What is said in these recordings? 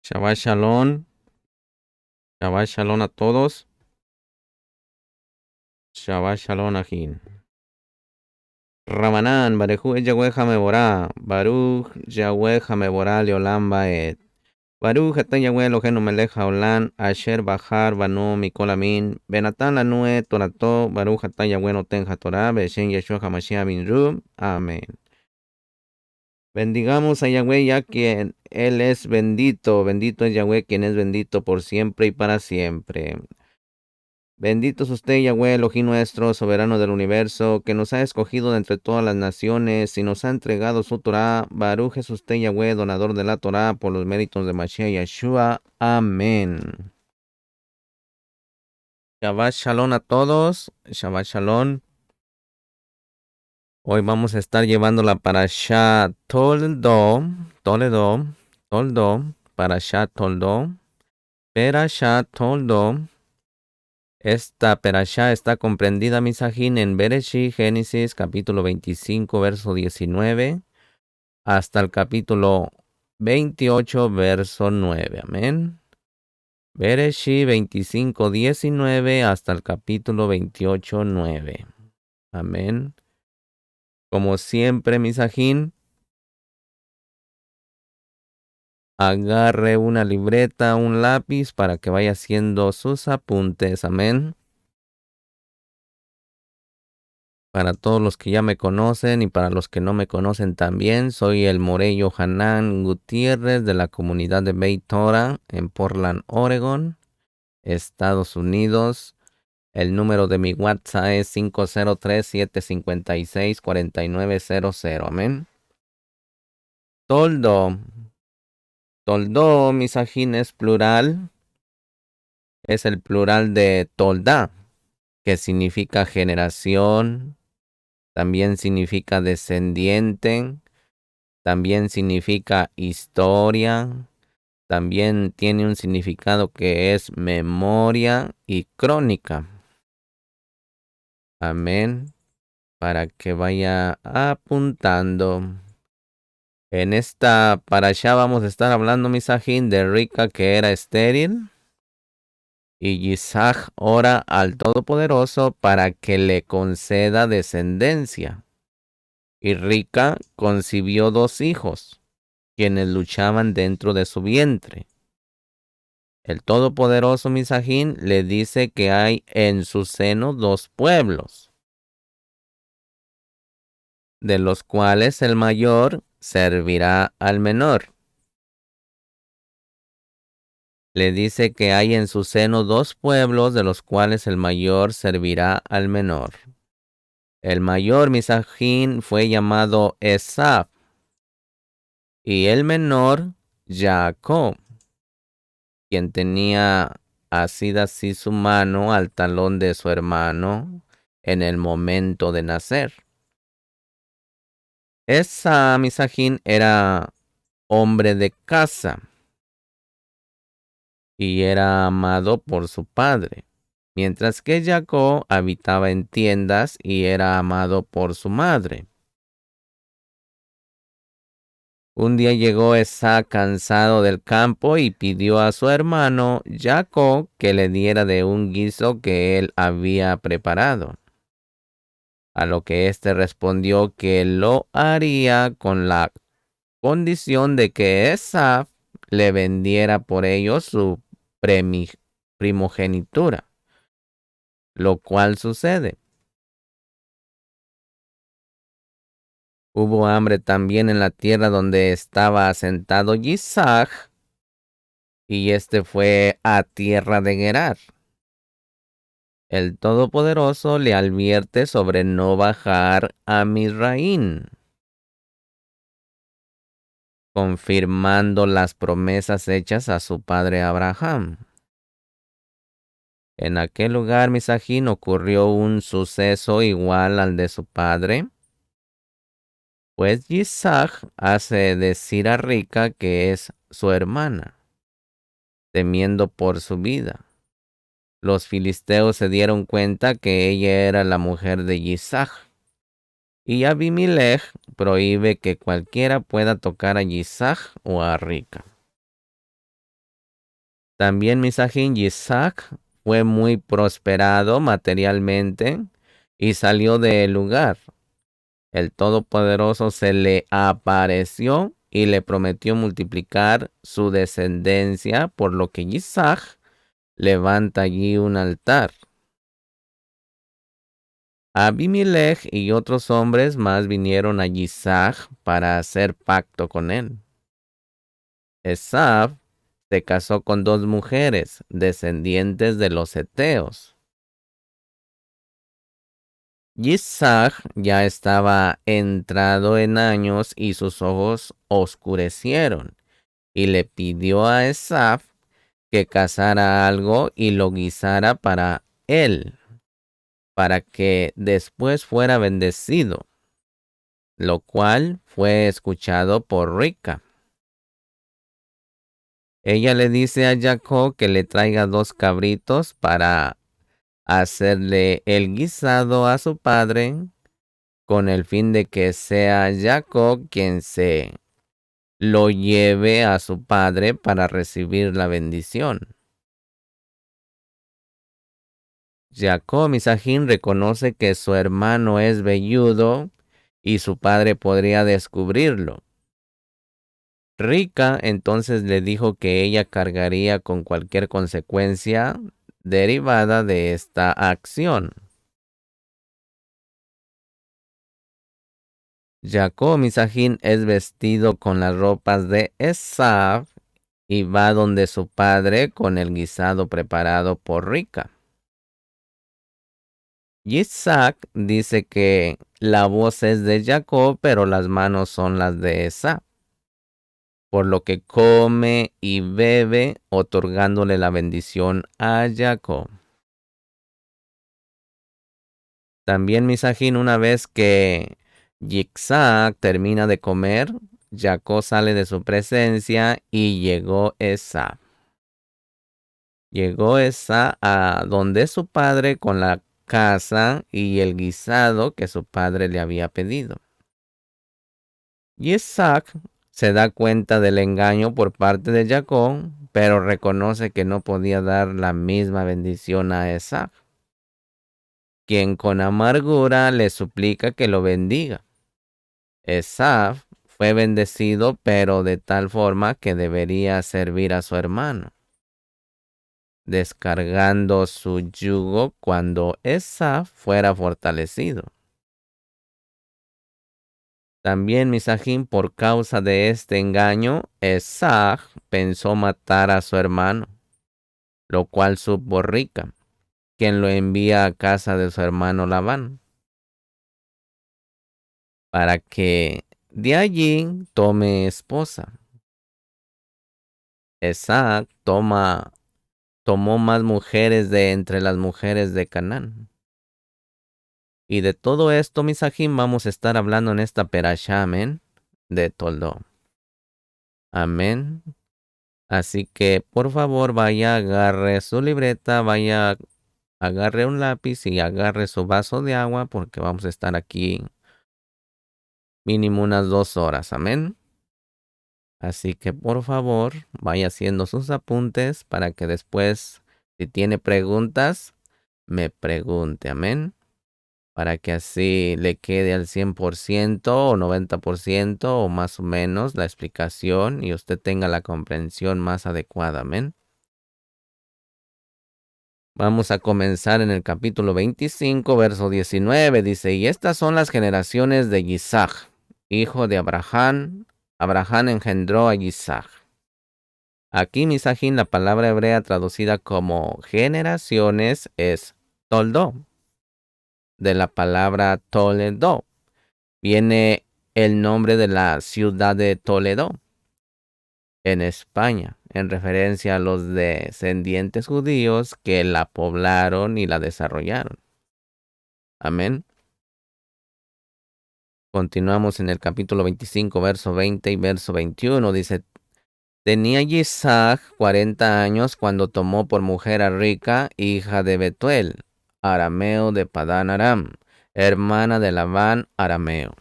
Shabbat Shalom. Shabbat Shalom a todos. Shabbat Shalom Ajin. Ramanán, Baruch Yahweh Hameborá. Baruch Yahweh Hameborá Leolam Baed. Baruch Ata Yahweh Eloheinu Melech Haolam. Asher Bahar Banu Mikol Amin. Benatán Lanue Torato. Baruch Ata Yahweh Noten HaTorah. Beshen Yeshua HaMashiach Bin Rub. Amén. Bendigamos a Yahweh ya que Él es bendito. Bendito es Yahweh quien es bendito por siempre y para siempre. Bendito es usted, Yahweh, Elohim nuestro, soberano del universo, que nos ha escogido de entre todas las naciones y nos ha entregado su Torah. Baruch es usted, Yahweh, donador de la Torah, por los méritos de Mashiach Yeshua. Amén. Shabbat Shalom a todos. Shabbat Shalom. Hoy vamos a estar llevando la Parashat Toldo, Parashat Toldo, Parashat Toldo. Esta perashá está comprendida, misajín, en Bereshit, Génesis, capítulo 25, verso 19, hasta el capítulo 28, verso 9. Amén. Bereshit 25, 19, hasta el capítulo 28, 9. Amén. Como siempre, misajín, agarre una libreta, un lápiz para que vaya haciendo sus apuntes. Amén. Para todos los que ya me conocen y para los que no me conocen también, soy el Morello Hanan Gutiérrez de la comunidad de Beit Torah en Portland, Oregon, Estados Unidos. El número de mi WhatsApp es 503-756-4900. Amén. Toldo. Toldo, misajín, es plural. Es el plural de tolda, que significa generación. También significa descendiente. También significa historia. También tiene un significado que es memoria y crónica. Amén. Para que vaya apuntando. En esta parashá vamos a estar hablando, misajín, de Rica que era estéril. Y Isaac ora al Todopoderoso para que le conceda descendencia. Y Rica concibió 2 hijos, quienes luchaban dentro de su vientre. El Todopoderoso Misajín le dice que hay en su seno 2 pueblos, de los cuales el mayor servirá al menor. Le dice que hay en su seno 2 pueblos, de los cuales el mayor servirá al menor. El mayor Misajín fue llamado Esaf y el menor Jacob, quien tenía asida así su mano al talón de su hermano en el momento de nacer. Esa Misajín era hombre de casa y era amado por su padre, mientras que Jacob habitaba en tiendas y era amado por su madre. Un día llegó Esá cansado del campo y pidió a su hermano Jacob que le diera de un guiso que él había preparado. A lo que éste respondió que lo haría con la condición de que Esaf le vendiera por ello su primogenitura, lo cual sucede. Hubo hambre también en la tierra donde estaba asentado Isaac, y este fue a tierra de Gerar. El Todopoderoso le advierte sobre no bajar a Misraín, confirmando las promesas hechas a su padre Abraham. En aquel lugar, Misajín, ocurrió un suceso igual al de su padre, pues Isaac hace decir a Rica que es su hermana, temiendo por su vida. Los filisteos se dieron cuenta que ella era la mujer de Isaac, y Abimelech prohíbe que cualquiera pueda tocar a Isaac o a Rica. También Misajín Isaac fue muy prosperado materialmente y salió del lugar. El Todopoderoso se le apareció y le prometió multiplicar su descendencia, por lo que Isaac levanta allí un altar. Abimelech y otros hombres más vinieron a Isaac para hacer pacto con él. Esaf se casó con 2 mujeres, descendientes de los heteos. Isaac ya estaba entrado en años y sus ojos oscurecieron, y le pidió a Esaf que cazara algo y lo guisara para él, para que después fuera bendecido, lo cual fue escuchado por Rica. Ella le dice a Jacob que le traiga 2 cabritos para hacerle el guisado a su padre, con el fin de que sea Jacob quien se lo lleve a su padre para recibir la bendición. Jacob Misajín reconoce que su hermano es velludo y su padre podría descubrirlo. Rica entonces le dijo que ella cargaría con cualquier consecuencia derivada de esta acción. Jacob Misajín es vestido con las ropas de Esaf y va donde su padre con el guisado preparado por Rica. Isaac dice que la voz es de Jacob, pero las manos son las de Esaf, por lo que come y bebe, otorgándole la bendición a Jacob. También Misajín, una vez que Isaac termina de comer, Jacob sale de su presencia y llegó Esaf. Llegó Esaf a donde su padre con la casa y el guisado que su padre le había pedido. Isaac se da cuenta del engaño por parte de Jacob, pero reconoce que no podía dar la misma bendición a Esaf, quien con amargura le suplica que lo bendiga. Esaf fue bendecido, pero de tal forma que debería servir a su hermano, descargando su yugo cuando Esaf fuera fortalecido. También Misajín, por causa de este engaño, Esaf pensó matar a su hermano, lo cual supo Rica, quien lo envía a casa de su hermano Labán, para que de allí tome esposa. Esaf tomó más mujeres de entre las mujeres de Canaán. Y de todo esto, Misajín, vamos a estar hablando en esta perashá, amén, de Toldó. Amén. Así que, por favor, vaya, agarre su libreta, vaya, agarre un lápiz y agarre su vaso de agua, porque vamos a estar aquí mínimo unas 2 horas, amén. Así que, por favor, vaya haciendo sus apuntes para que después, si tiene preguntas, me pregunte, amén. Para que así le quede al 100% o 90% o más o menos la explicación y usted tenga la comprensión más adecuada, amén. Vamos a comenzar en el capítulo 25, verso 19. Dice, y estas son las generaciones de Isaac, hijo de Abraham. Abraham engendró a Isaac. Aquí, Misajín, la palabra hebrea traducida como generaciones es Toldó. De la palabra Toledo viene el nombre de la ciudad de Toledo, en España, en referencia a los descendientes judíos que la poblaron y la desarrollaron. Amén. Continuamos en el capítulo 25, verso 20 y verso 21. Dice, tenía Isaac 40 años cuando tomó por mujer a Rica, hija de Betuel, arameo de Padán Aram, hermana de Labán, arameo.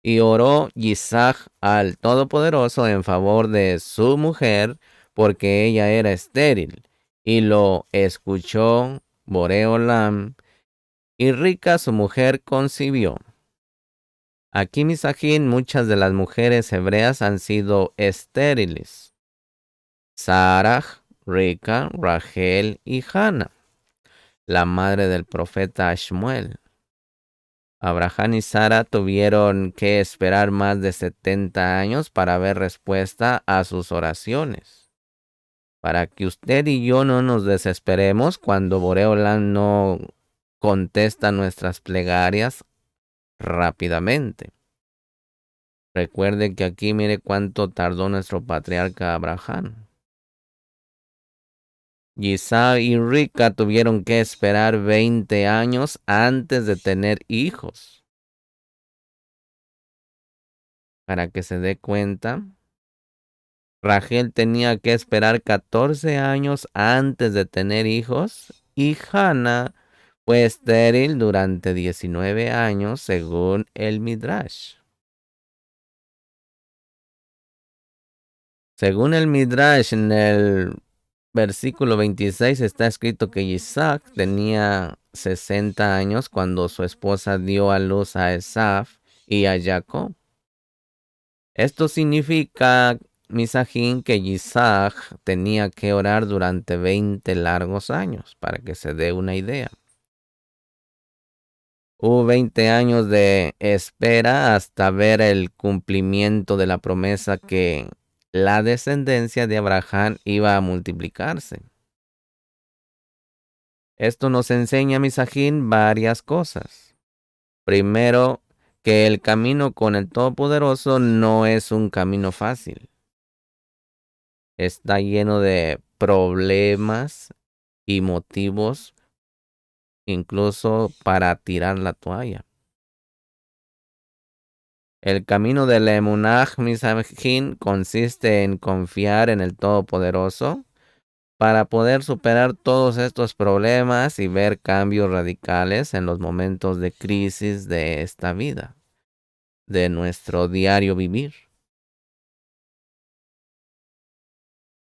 Y oró Isaac al Todopoderoso en favor de su mujer, porque ella era estéril. Y lo escuchó Boreolam, y Rica su mujer concibió. Aquí, misajín, muchas de las mujeres hebreas han sido estériles. Sarah, Rica, Rachel y Hannah, la madre del profeta Shmuel. Abraham y Sara tuvieron que esperar más de 70 años para ver respuesta a sus oraciones. Para que usted y yo no nos desesperemos cuando Boreolam no contesta nuestras plegarias rápidamente. Recuerde que aquí mire cuánto tardó nuestro patriarca Abraham. Isaac y Rica tuvieron que esperar 20 años antes de tener hijos. Para que se dé cuenta, Rachel tenía que esperar 14 años antes de tener hijos y Hannah fue estéril durante 19 años según el Midrash. Según el Midrash, en el versículo 26 está escrito que Isaac tenía 60 años cuando su esposa dio a luz a Esaf y a Jacob. Esto significa, misajín, que Isaac tenía que orar durante 20 largos años, para que se dé una idea. Hubo 20 años de espera hasta ver el cumplimiento de la promesa que la descendencia de Abraham iba a multiplicarse. Esto nos enseña, misajín, varias cosas. Primero, que el camino con el Todopoderoso no es un camino fácil. Está lleno de problemas y motivos, incluso para tirar la toalla. El camino de la emunah, misajín, consiste en confiar en el Todopoderoso para poder superar todos estos problemas y ver cambios radicales en los momentos de crisis de esta vida, de nuestro diario vivir.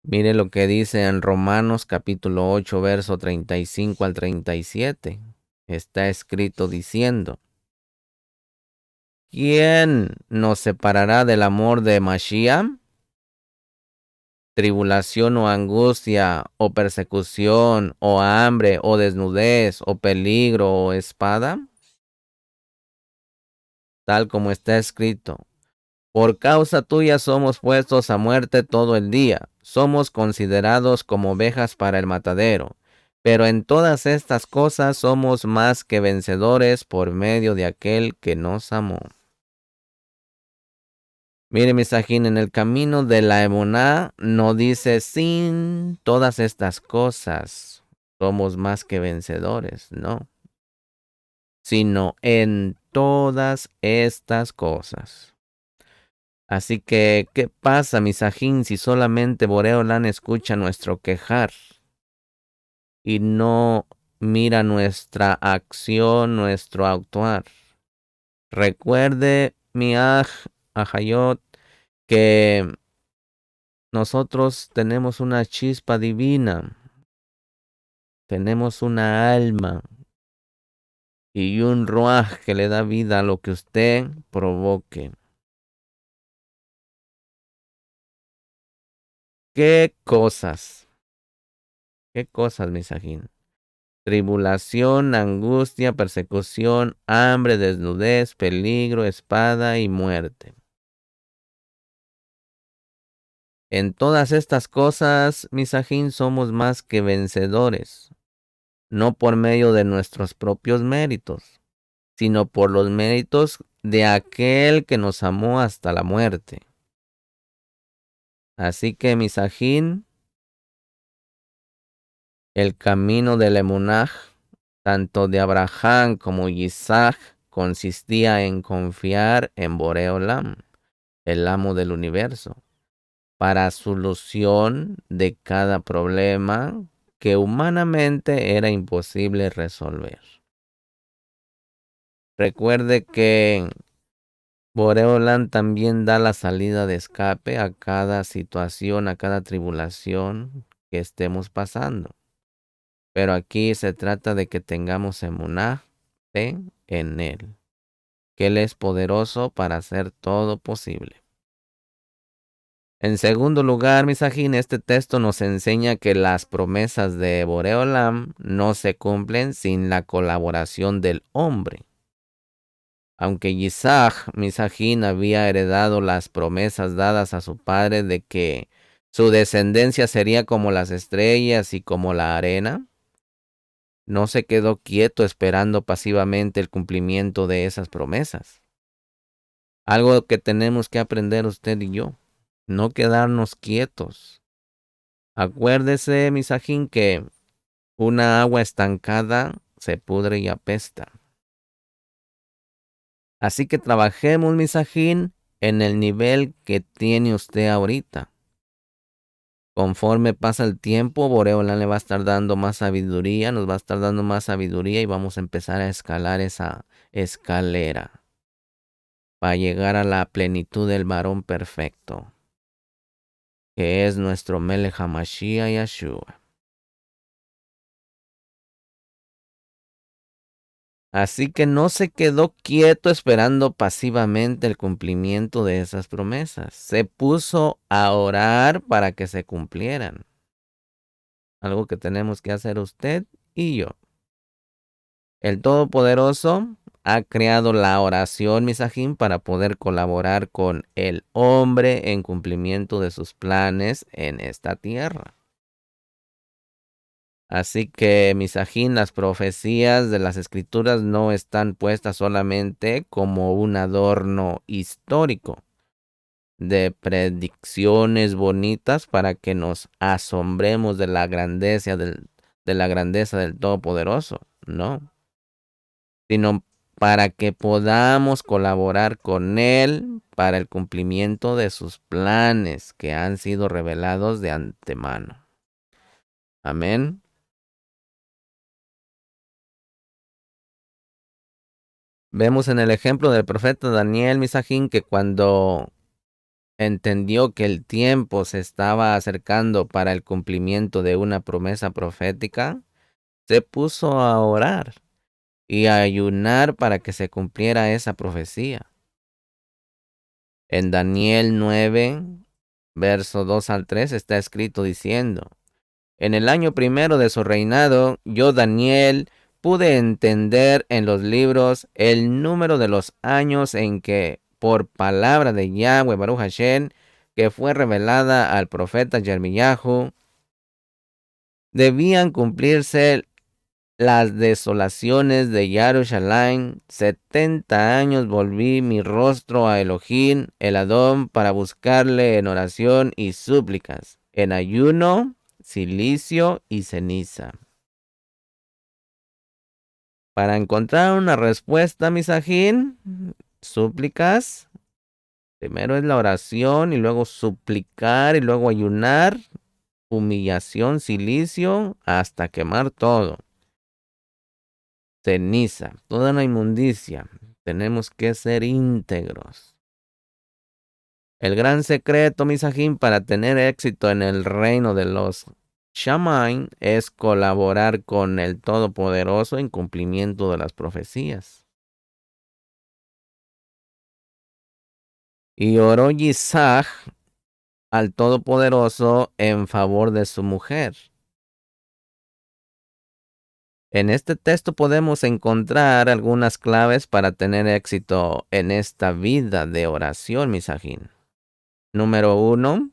Mire lo que dice en Romanos capítulo 8, verso 35 al 37. Está escrito diciendo: ¿quién nos separará del amor de Mashiach? Tribulación o angustia, o persecución, o hambre, o desnudez, o peligro, o espada. Tal como está escrito: por causa tuya somos puestos a muerte todo el día, somos considerados como ovejas para el matadero. Pero en todas estas cosas somos más que vencedores por medio de aquel que nos amó. Mire, misajín, en el camino de la emuná no dice sin todas estas cosas somos más que vencedores, no. Sino en todas estas cosas. Así que, ¿qué pasa, misajín, si solamente Boreolam escucha nuestro quejar y no mira nuestra acción, nuestro actuar? Recuerde, mi Ajayot, que nosotros tenemos una chispa divina, tenemos una alma y un ruaj que le da vida a lo que usted provoque. ¿Qué cosas, misajín? Tribulación, angustia, persecución, hambre, desnudez, peligro, espada y muerte. En todas estas cosas, misajín, somos más que vencedores, no por medio de nuestros propios méritos, sino por los méritos de aquel que nos amó hasta la muerte. Así que, misajín, el camino del emunaj, tanto de Abraham como Isaac, consistía en confiar en Boreolam, el amo del universo, para solución de cada problema que humanamente era imposible resolver. Recuerde que Boreolam también da la salida de escape a cada situación, a cada tribulación que estemos pasando. Pero aquí se trata de que tengamos emuná, fe en Él, que Él es poderoso para hacer todo posible. En segundo lugar, Misajín, este texto nos enseña que las promesas de Boreolam no se cumplen sin la colaboración del hombre. Aunque Isaac, Misajín, había heredado las promesas dadas a su padre de que su descendencia sería como las estrellas y como la arena, no se quedó quieto esperando pasivamente el cumplimiento de esas promesas. Algo que tenemos que aprender usted y yo, no quedarnos quietos. Acuérdese, Misajín, que una agua estancada se pudre y apesta. Así que trabajemos, Misajín, en el nivel que tiene usted ahorita. Conforme pasa el tiempo, Boreolam le va a estar dando más sabiduría, nos va a estar dando más sabiduría y vamos a empezar a escalar esa escalera para llegar a la plenitud del varón perfecto, que es nuestro Melech HaMashiach Yeshua. Así que no se quedó quieto esperando pasivamente el cumplimiento de esas promesas. Se puso a orar para que se cumplieran. Algo que tenemos que hacer usted y yo. El Todopoderoso ha creado la oración, Misajín, para poder colaborar con el hombre en cumplimiento de sus planes en esta tierra. Así que, Misajín, las profecías de las Escrituras no están puestas solamente como un adorno histórico de predicciones bonitas para que nos asombremos de la grandeza del Todopoderoso, no, sino para que podamos colaborar con Él para el cumplimiento de sus planes que han sido revelados de antemano. Amén. Vemos en el ejemplo del profeta Daniel, Misajín, que cuando entendió que el tiempo se estaba acercando para el cumplimiento de una promesa profética, se puso a orar y a ayunar para que se cumpliera esa profecía. En Daniel 9, verso 2 al 3 está escrito diciendo: en el año primero de su reinado, yo, Daniel, pude entender en los libros el número de los años en que, por palabra de Yahweh Baruch Hashem, que fue revelada al profeta Jeremiyahu, debían cumplirse las desolaciones de Yarushalayim. 70 años volví mi rostro a Elohim, el Adón, para buscarle en oración y súplicas, en ayuno, silicio y ceniza. Para encontrar una respuesta, Misajín, súplicas. Primero es la oración y luego suplicar y luego ayunar, humillación, silicio, hasta quemar todo. Ceniza, toda la inmundicia. Tenemos que ser íntegros. El gran secreto, Misajín, para tener éxito en el reino de los Shamaim es colaborar con el Todopoderoso en cumplimiento de las profecías. Y oró Isaac al Todopoderoso en favor de su mujer. En este texto podemos encontrar algunas claves para tener éxito en esta vida de oración, Misajín. Número 1.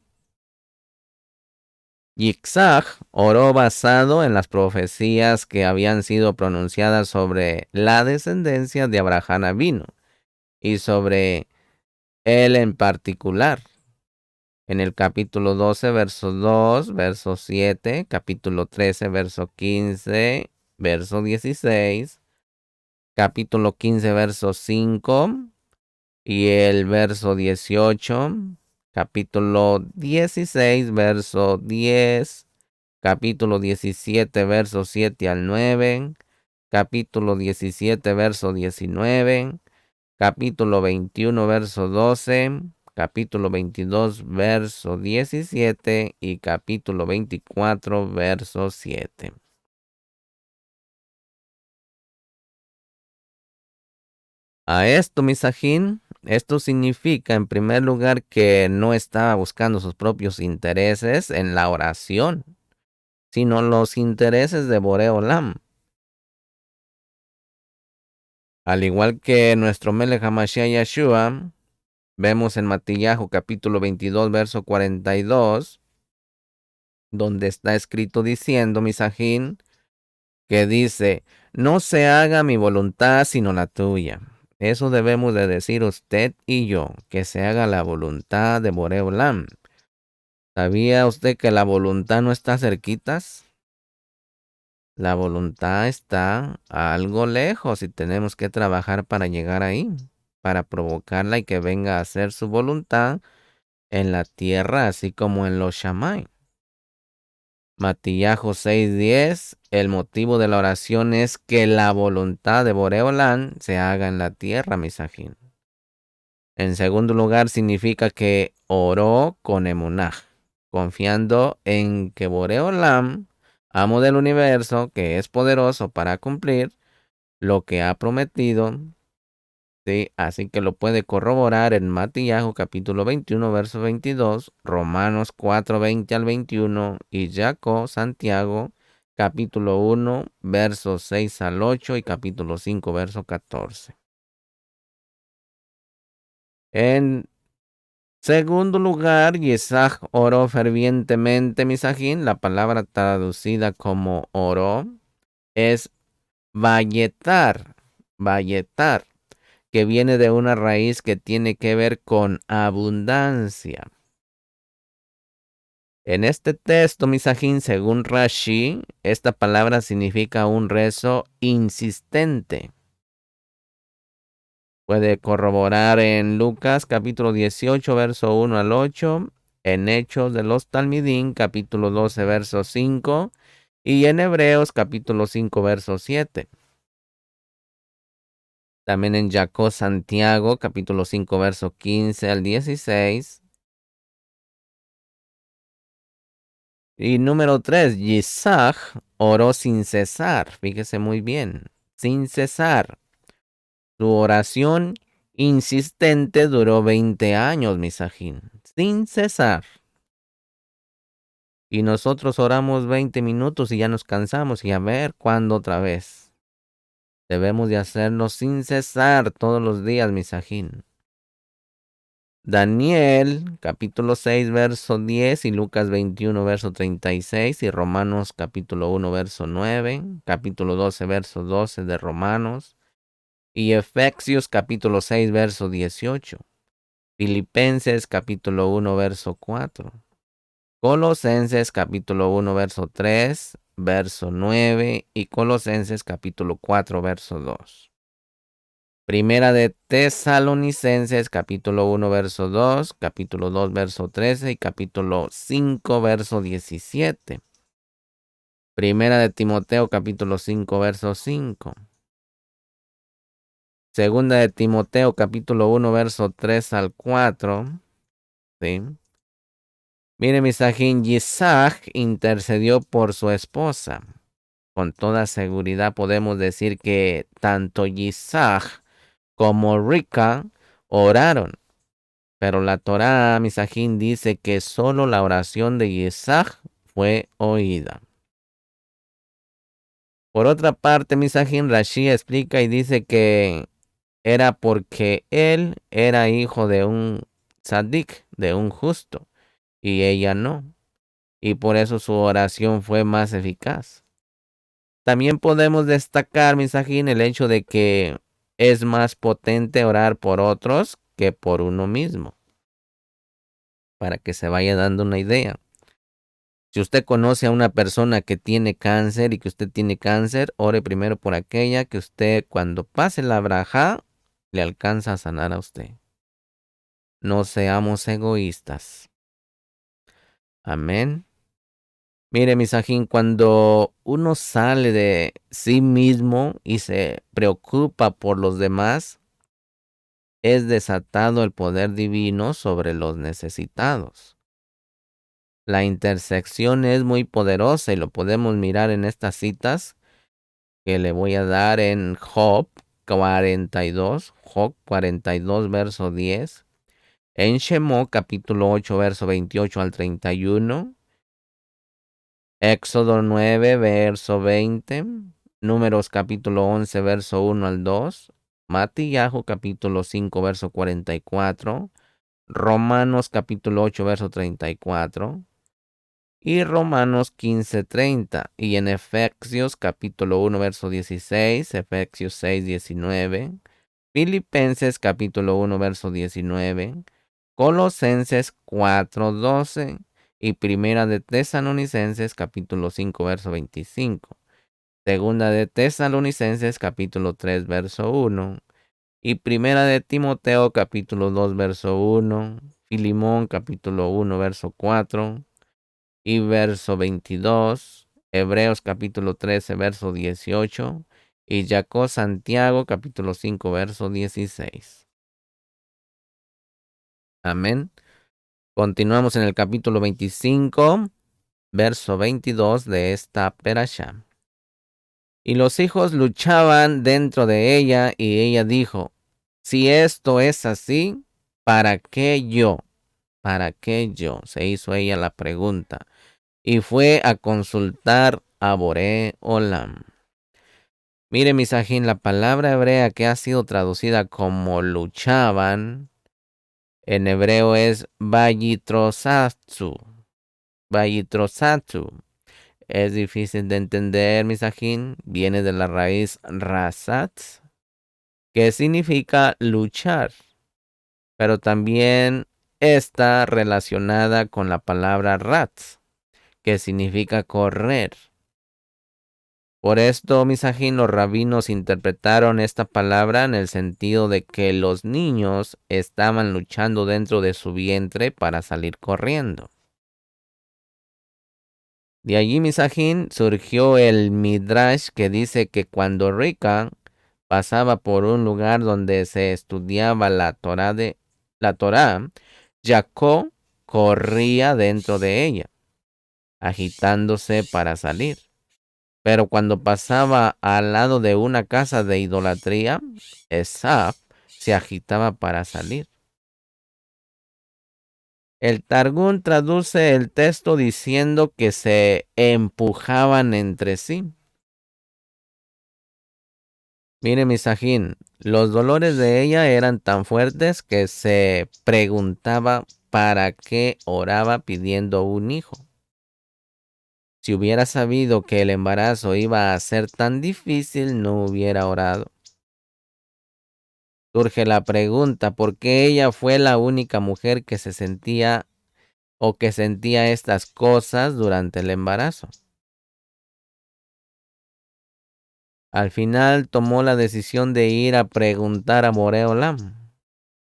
Isaac oró basado en las profecías que habían sido pronunciadas sobre la descendencia de Abraham Avinu y sobre él en particular. En el capítulo 12, verso 2, verso 7, capítulo 13, verso 15, verso 16, capítulo 15, verso 5 y el verso 18, capítulo 16, verso 10, capítulo 17, verso 7 al 9, capítulo 17, verso 19, capítulo 21, verso 12, capítulo 22, verso 17 y capítulo 24, verso 7. A esto, misajín, esto significa en primer lugar que no estaba buscando sus propios intereses en la oración, sino los intereses de Boreolam. Al igual que nuestro Melech HaMashiach Yeshua, vemos en Matillahu capítulo 22, verso 42, donde está escrito diciendo, misajín, que dice, no se haga mi voluntad sino la tuya. Eso debemos de decir usted y yo, que se haga la voluntad de Boreolam. ¿Sabía usted que la voluntad no está cerquitas? La voluntad está algo lejos y tenemos que trabajar para llegar ahí, para provocarla y que venga a hacer su voluntad en la tierra, así como en los Shammai. Matillahu 6:10, el motivo de la oración es que la voluntad de Boreolán se haga en la tierra, misajín. En segundo lugar, significa que oró con emunah, confiando en que Boreolam, amo del universo, que es poderoso para cumplir lo que ha prometido, ¿sí? Así que lo puede corroborar en Matillahu capítulo 21, verso 22, Romanos 4, 20 al 21 y Jacob, Santiago, capítulo 1, versos 6 al 8 y capítulo 5, verso 14. En segundo lugar, Isaac oró fervientemente, misajín. La palabra traducida como oró es valletar, valletar, que viene de una raíz que tiene que ver con abundancia. En este texto, misajín, según Rashi, esta palabra significa un rezo insistente. Puede corroborar en Lucas capítulo 18, verso 1 al 8, en Hechos de los Talmidín capítulo 12, verso 5, y en Hebreos capítulo 5, verso 7. También en Jacob, Santiago capítulo 5, verso 15 al 16. Y número 3, Isaac oró sin cesar. Fíjese muy bien, sin cesar. Su oración insistente duró 20 años, misajín, sin cesar. Y nosotros oramos 20 minutos y ya nos cansamos y a ver cuándo otra vez. Debemos de hacerlo sin cesar todos los días, misajín. Daniel, capítulo 6, verso 10 y Lucas 21, verso 36 y Romanos, capítulo 1, verso 9, capítulo 12, verso 12 de Romanos y Efesios, capítulo 6, verso 18, Filipenses, capítulo 1, verso 4, Colosenses, capítulo 1, verso 3, verso 9 y Colosenses, capítulo 4, verso 2. Primera de Tesalonicenses, capítulo 1, verso 2, capítulo 2, verso 13 y capítulo 5, verso 17. Primera de Timoteo, capítulo 5, verso 5. Segunda de Timoteo, capítulo 1, verso 3 al 4. ¿Sí? Mire, misajín, Isaac intercedió por su esposa. Con toda seguridad podemos decir que tanto Isaac como Rica oraron. Pero la Torá, misajín, dice que solo la oración de Isaac fue oída. Por otra parte, misajín, Rashi explica y dice que era porque él era hijo de un tzadik, de un justo, y ella no. Y por eso su oración fue más eficaz. También podemos destacar, misajín, el hecho de que es más potente orar por otros que por uno mismo. Para que se vaya dando una idea. Si usted conoce a una persona que tiene cáncer y que usted tiene cáncer, ore primero por aquella que usted cuando pase la braja le alcanza a sanar a usted. No seamos egoístas. Amén. Mire, misajín, cuando uno sale de sí mismo y se preocupa por los demás, es desatado el poder divino sobre los necesitados. La intersección es muy poderosa y lo podemos mirar en estas citas que le voy a dar en Job 42, verso 10, en Shemot capítulo 8, verso 28 al 31, Éxodo 9, verso 20, Números capítulo 11, verso 1 al 2, Matillahu capítulo 5, verso 44, Romanos capítulo 8, verso 34, y Romanos 15:30, y en Efesios capítulo 1, verso 16, Efesios 6:19, Filipenses capítulo 1, verso 19, Colosenses 4:12 y Primera de Tesalonicenses capítulo 5, verso 25, Segunda de Tesalonicenses capítulo 3, verso 1, y Primera de Timoteo capítulo 2, verso 1, Filimón capítulo 1, verso 4, y verso 22, Hebreos capítulo 13, verso 18, y Jacob Santiago capítulo 5, verso 16. Amén. Continuamos en el capítulo 25, verso 22 de esta perashá. Y los hijos luchaban dentro de ella, y ella dijo, si esto es así, ¿para qué yo? ¿Para qué yo? Se hizo ella la pregunta. Y fue a consultar a Boré Olam. Mire, misajín, la palabra hebrea que ha sido traducida como luchaban, en hebreo es Vayitrosatsu. Vayitrosatsu. Es difícil de entender, misajín. Viene de la raíz rasat, que significa luchar, pero también está relacionada con la palabra ratz, que significa correr. Por esto, misajín, los rabinos interpretaron esta palabra en el sentido de que los niños estaban luchando dentro de su vientre para salir corriendo. De allí, misajín, surgió el midrash que dice que cuando Rika pasaba por un lugar donde se estudiaba la Torá, Jacob corría dentro de ella, agitándose para salir. Pero cuando pasaba al lado de una casa de idolatría, Esaf se agitaba para salir. El Targum traduce el texto diciendo que se empujaban entre sí. Mire, misajín, los dolores de ella eran tan fuertes que se preguntaba para qué oraba pidiendo un hijo. Si hubiera sabido que el embarazo iba a ser tan difícil, no hubiera orado. Surge la pregunta, ¿por qué ella fue la única mujer que se sentía o que sentía estas cosas durante el embarazo? Al final tomó la decisión de ir a preguntar a Boreolam.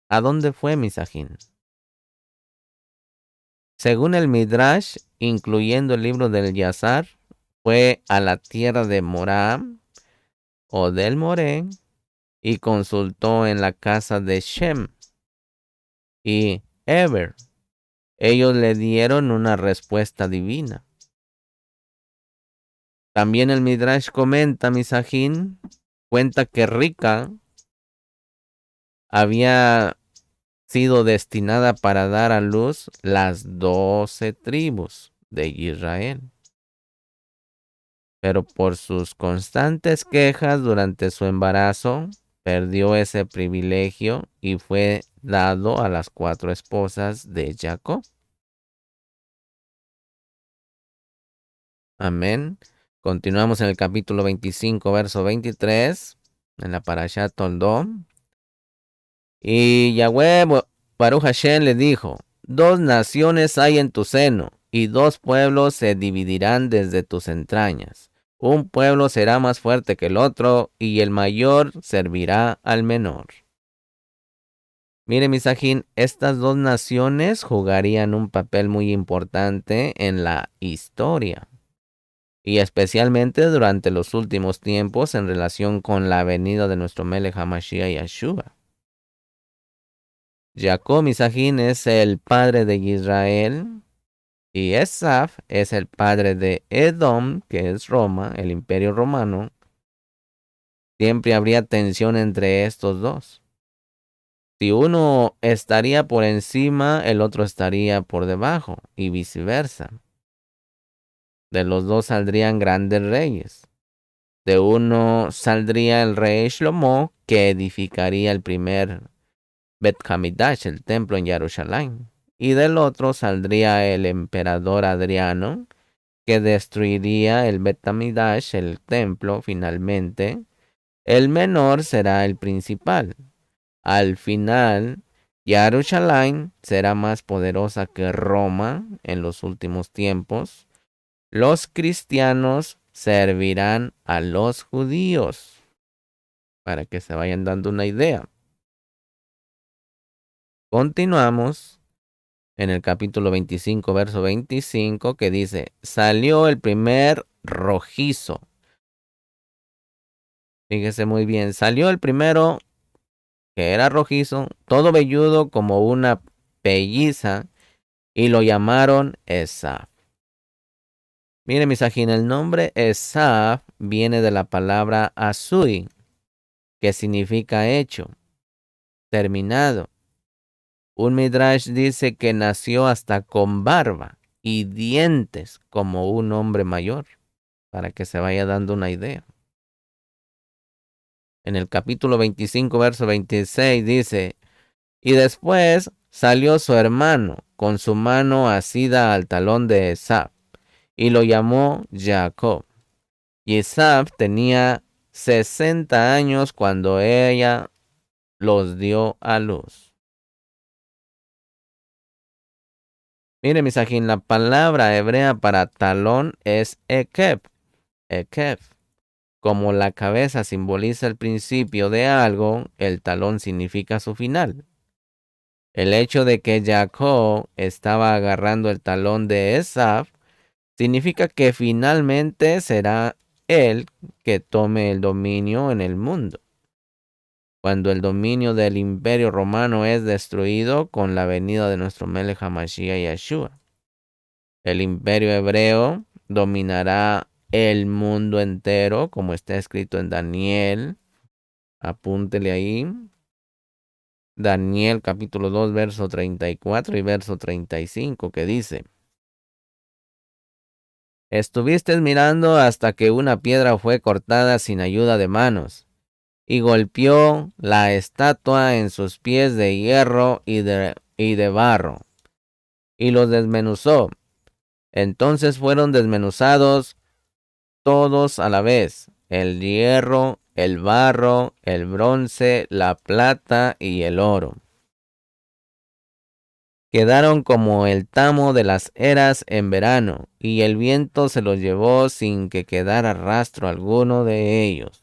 ¿A dónde fue Misajín? Según el Midrash, incluyendo el libro del Yazar, fue a la tierra de Morá o del Moré y consultó en la casa de Shem y Eber. Ellos le dieron una respuesta divina. También el Midrash comenta, Misajín, cuenta que Rika había sido destinada para dar a luz las 12 tribus de Israel. Pero por sus constantes quejas durante su embarazo, perdió ese privilegio y fue dado a las 4 esposas de Jacob. Amén. Continuamos en el capítulo 25, verso 23, en la Parashat Toldó. Y Yahweh Baruch Hashem le dijo, 2 naciones hay en tu seno, y 2 pueblos se dividirán desde tus entrañas. Un pueblo será más fuerte que el otro, y el mayor servirá al menor. Mire, misajín, estas 2 naciones jugarían un papel muy importante en la historia, y especialmente durante los últimos tiempos en relación con la venida de nuestro Melech HaMashiach Yeshua. Jacob, Misajín, es el padre de Israel. Y Esaf es el padre de Edom, que es Roma, el imperio romano. Siempre habría tensión entre estos dos. Si uno estaría por encima, el otro estaría por debajo, y viceversa. De los dos saldrían grandes reyes. De uno saldría el rey Shlomo, que edificaría el primer Bet Hamidash, el templo en Jerusalén. Y del otro saldría el emperador Adriano, que destruiría el Bet Hamidash, el templo, finalmente. El menor será el principal. Al final, Jerusalén será más poderosa que Roma en los últimos tiempos. Los cristianos servirán a los judíos, para que se vayan dando una idea. Continuamos en el capítulo 25, verso 25, que dice, salió el primer rojizo. Fíjese muy bien, salió el primero que era rojizo, todo velludo como una pelliza, y lo llamaron Esaf. Mire, Misajín, el nombre Esaf viene de la palabra Azui, que significa hecho, terminado. Un Midrash dice que nació hasta con barba y dientes como un hombre mayor, para que se vaya dando una idea. En el capítulo 25, verso 26 dice, y después salió su hermano con su mano asida al talón de Esaf, y lo llamó Jacob. Y Esaf tenía 60 años cuando ella los dio a luz. Mire, Misajín, la palabra hebrea para talón es ekeb. Ekeb. Como la cabeza simboliza el principio de algo, el talón significa su final. El hecho de que Jacob estaba agarrando el talón de Esaf significa que finalmente será él que tome el dominio en el mundo. Cuando el dominio del imperio romano es destruido con la venida de nuestro Melech HaMashiach Yeshua, el imperio hebreo dominará el mundo entero, como está escrito en Daniel. Apúntele ahí. Daniel capítulo 2, verso 34 y verso 35, que dice, estuviste mirando hasta que una piedra fue cortada sin ayuda de manos, y golpeó la estatua en sus pies de hierro y de barro, y los desmenuzó. Entonces fueron desmenuzados todos a la vez, el hierro, el barro, el bronce, la plata y el oro. Quedaron como el tamo de las eras en verano, y el viento se los llevó sin que quedara rastro alguno de ellos.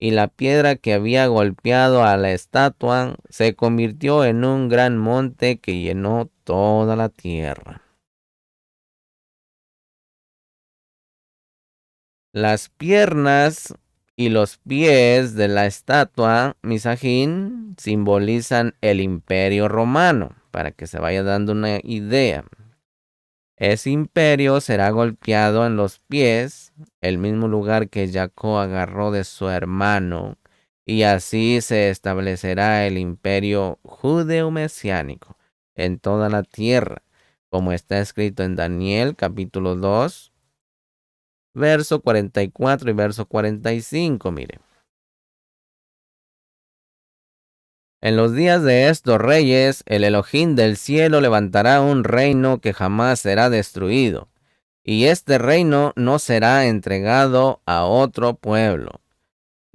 Y la piedra que había golpeado a la estatua se convirtió en un gran monte que llenó toda la tierra. Las piernas y los pies de la estatua Misajín simbolizan el imperio romano, para que se vaya dando una idea. Ese imperio será golpeado en los pies, el mismo lugar que Jacob agarró de su hermano, y así se establecerá el imperio judeo-mesiánico en toda la tierra, como está escrito en Daniel capítulo 2, verso 44 y verso 45, mire. En los días de estos reyes, el Elohim del cielo levantará un reino que jamás será destruido, y este reino no será entregado a otro pueblo.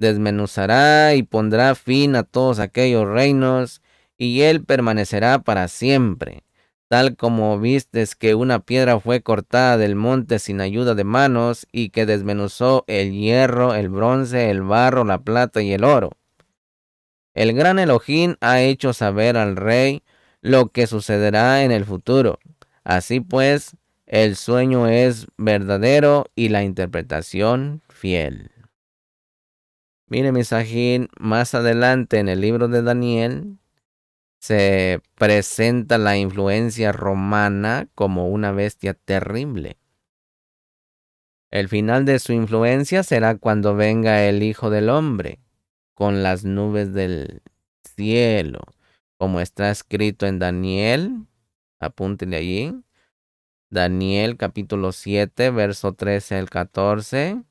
Desmenuzará y pondrá fin a todos aquellos reinos, y él permanecerá para siempre. Tal como vistes que una piedra fue cortada del monte sin ayuda de manos, y que desmenuzó el hierro, el bronce, el barro, la plata y el oro. El gran Elohim ha hecho saber al rey lo que sucederá en el futuro. Así pues, el sueño es verdadero y la interpretación fiel. Mire, Misajín, más adelante en el libro de Daniel, se presenta la influencia romana como una bestia terrible. El final de su influencia será cuando venga el Hijo del Hombre con las nubes del cielo, como está escrito en Daniel, apúntele allí, Daniel capítulo 7, verso 13 al 14,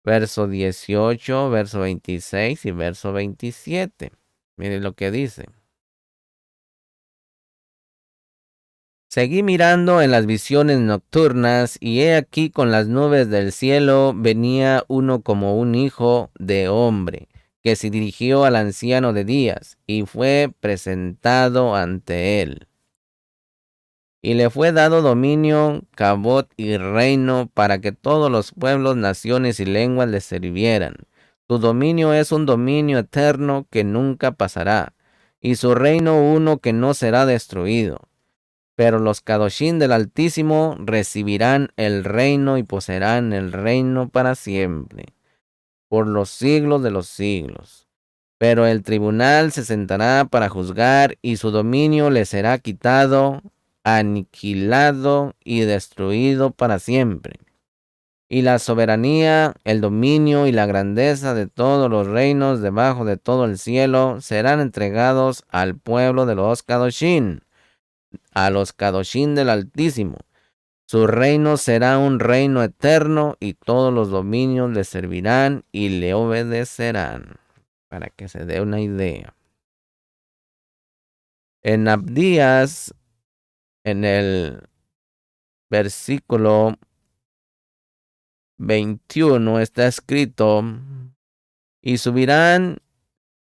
verso 18, verso 26 y verso 27. Mire lo que dice. Seguí mirando en las visiones nocturnas, y he aquí con las nubes del cielo venía uno como un hijo de hombre, que se dirigió al anciano de días, y fue presentado ante él. Y le fue dado dominio, cabot y reino, para que todos los pueblos, naciones y lenguas le sirvieran. Su dominio es un dominio eterno que nunca pasará, y su reino uno que no será destruido. Pero los Kadoshim del Altísimo recibirán el reino y poseerán el reino para siempre, por los siglos de los siglos. Pero el tribunal se sentará para juzgar, y su dominio le será quitado, aniquilado y destruido para siempre. Y la soberanía, el dominio y la grandeza de todos los reinos debajo de todo el cielo serán entregados al pueblo de los Kadoshim, a los Kadoshim del Altísimo. Su reino será un reino eterno, y todos los dominios le servirán y le obedecerán. Para que se dé una idea. En Abdías, en el versículo 21 está escrito: y subirán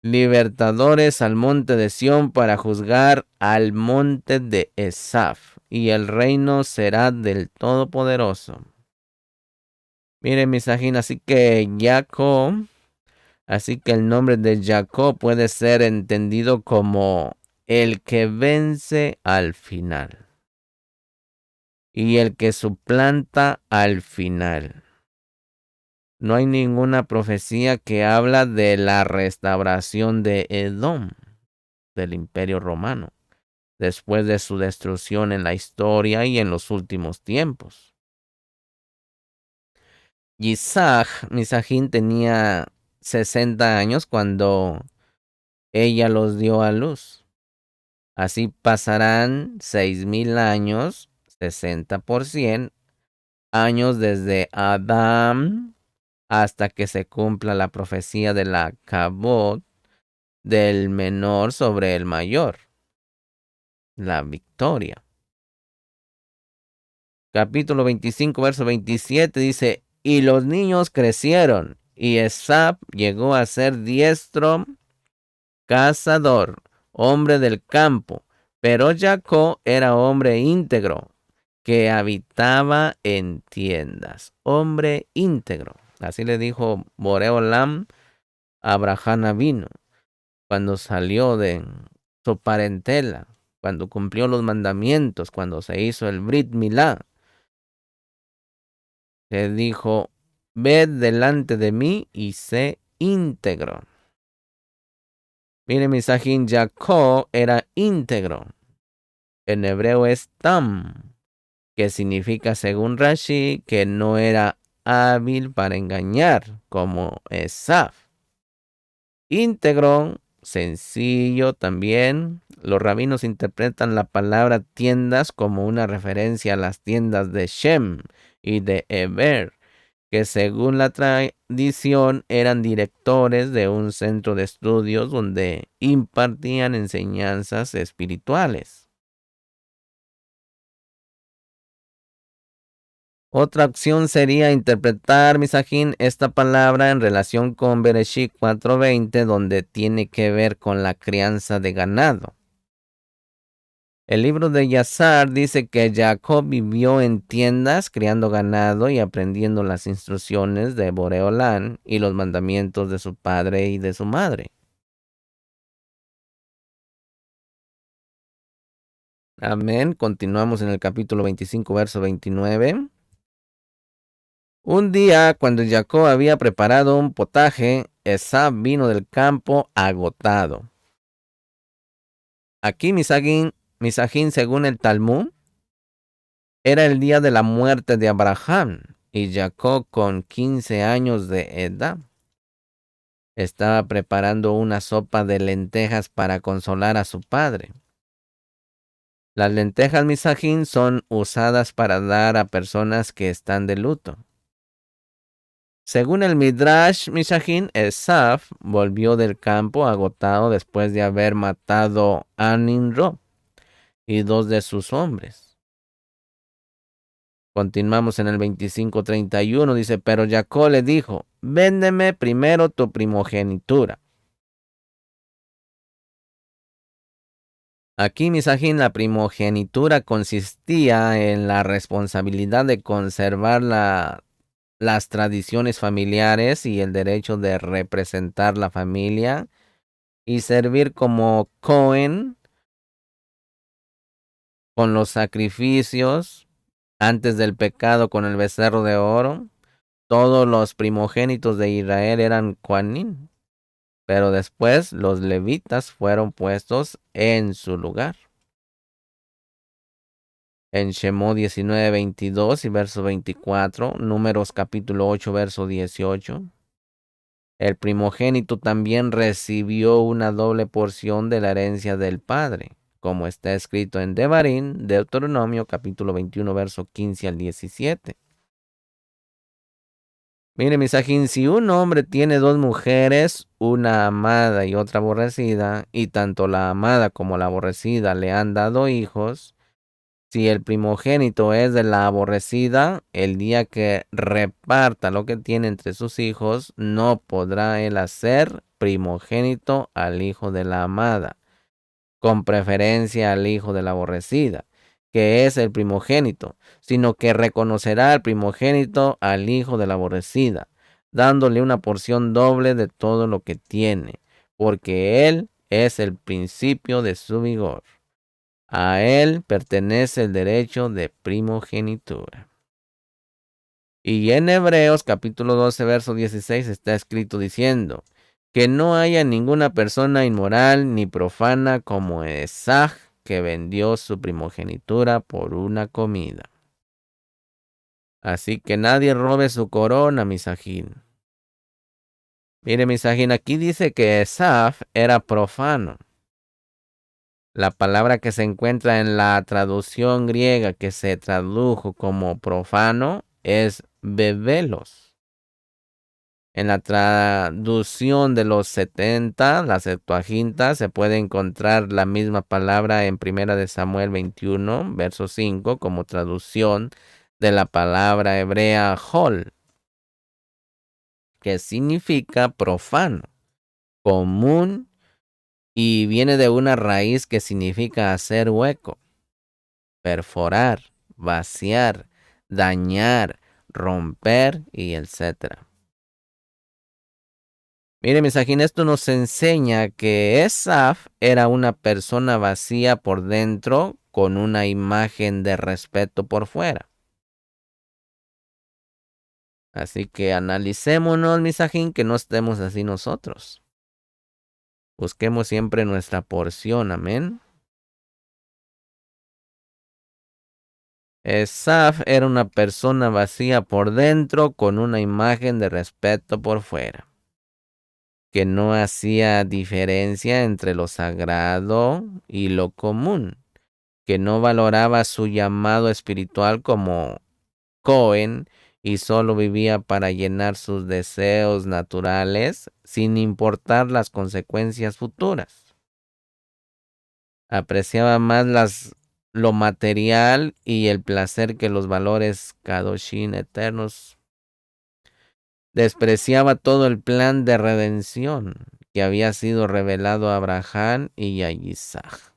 libertadores al monte de Sión para juzgar al monte de Esaf, y el reino será del Todopoderoso. Miren, misajín, así que el nombre de Jacob puede ser entendido como el que vence al final y el que suplanta al final. No hay ninguna profecía que habla de la restauración de Edom, del Imperio Romano, después de su destrucción en la historia y en los últimos tiempos. Isaac, Misajín, tenía 60 años cuando ella los dio a luz. Así pasarán 6,000 años, 60%, años desde Adán hasta que se cumpla la profecía de la Cabot del menor sobre el mayor, la victoria. Capítulo 25, verso 27 dice: y los niños crecieron, y Esab llegó a ser diestro, cazador, hombre del campo, pero Jacob era hombre íntegro, que habitaba en tiendas. Hombre íntegro. Así le dijo Boreolam a Abraham Avinu cuando salió de su parentela, cuando cumplió los mandamientos, cuando se hizo el Brit Milá. Le dijo: ved delante de mí y sé íntegro. Mire, misajín, Jacob era íntegro. En hebreo es tam, que significa, según Rashi, que no era hábil para engañar, como Esaf. Íntegro, sencillo también. Los rabinos interpretan la palabra tiendas como una referencia a las tiendas de Shem y de Eber, que según la tradición eran directores de un centro de estudios donde impartían enseñanzas espirituales. Otra opción sería interpretar, misajín, esta palabra en relación con Bereshit 4:20, donde tiene que ver con la crianza de ganado. El libro de Yazar dice que Jacob vivió en tiendas criando ganado y aprendiendo las instrucciones de Boreolán y los mandamientos de su padre y de su madre. Amén. Continuamos en el capítulo 25, verso 29. Un día, cuando Jacob había preparado un potaje, Esab vino del campo agotado. Aquí Misajín, según el Talmud, era el día de la muerte de Abraham y Jacob, con 15 años de edad, estaba preparando una sopa de lentejas para consolar a su padre. Las lentejas Misajín son usadas para dar a personas que están de luto. Según el Midrash Mishajín, Esaf volvió del campo agotado después de haber matado a Nimrod y 2 de sus hombres. Continuamos en el 25:31, dice, pero Jacob le dijo, véndeme primero tu primogenitura. Aquí, Misajín, la primogenitura consistía en la responsabilidad de conservar las tradiciones familiares y el derecho de representar la familia y servir como Cohen con los sacrificios antes del pecado con el becerro de oro. Todos los primogénitos de Israel eran Coanim, pero después los levitas fueron puestos en su lugar. En Shemot 19:22 y verso 24, Números capítulo 8, verso 18. El primogénito también recibió una doble porción de la herencia del padre, como está escrito en Devarim, Deuteronomio capítulo 21, verso 15 al 17. Mire, Misajín, si un hombre tiene 2 mujeres, una amada y otra aborrecida, y tanto la amada como la aborrecida le han dado hijos, si el primogénito es de la aborrecida, el día que reparta lo que tiene entre sus hijos, no podrá él hacer primogénito al hijo de la amada, con preferencia al hijo de la aborrecida, que es el primogénito, sino que reconocerá al primogénito al hijo de la aborrecida, dándole una porción doble de todo lo que tiene, porque él es el principio de su vigor. A él pertenece el derecho de primogenitura. Y en Hebreos capítulo 12, verso 16 está escrito diciendo, que no haya ninguna persona inmoral ni profana como Esaj, que vendió su primogenitura por una comida. Así que nadie robe su corona, Misajín. Mire, Misajín, aquí dice que Esaf era profano. La palabra que se encuentra en la traducción griega que se tradujo como profano es bebelos. En la traducción de los 70, la Septuaginta, se puede encontrar la misma palabra en 1 de Samuel 21, verso 5, como traducción de la palabra hebrea hol, que significa profano, común, y viene de una raíz que significa hacer hueco, perforar, vaciar, dañar, romper y etcétera. Mire, mensajín, esto nos enseña que Esaf era una persona vacía por dentro con una imagen de respeto por fuera. Así que analicémonos, mensajín, que no estemos así nosotros. Busquemos siempre nuestra porción, amén. Esaf era una persona vacía por dentro con una imagen de respeto por fuera, que no hacía diferencia entre lo sagrado y lo común, que no valoraba su llamado espiritual como Cohen y solo vivía para llenar sus deseos naturales sin importar las consecuencias futuras. Apreciaba más lo material y el placer que los valores Kadoshim eternos. Despreciaba todo el plan de redención que había sido revelado a Abraham y a Isaac.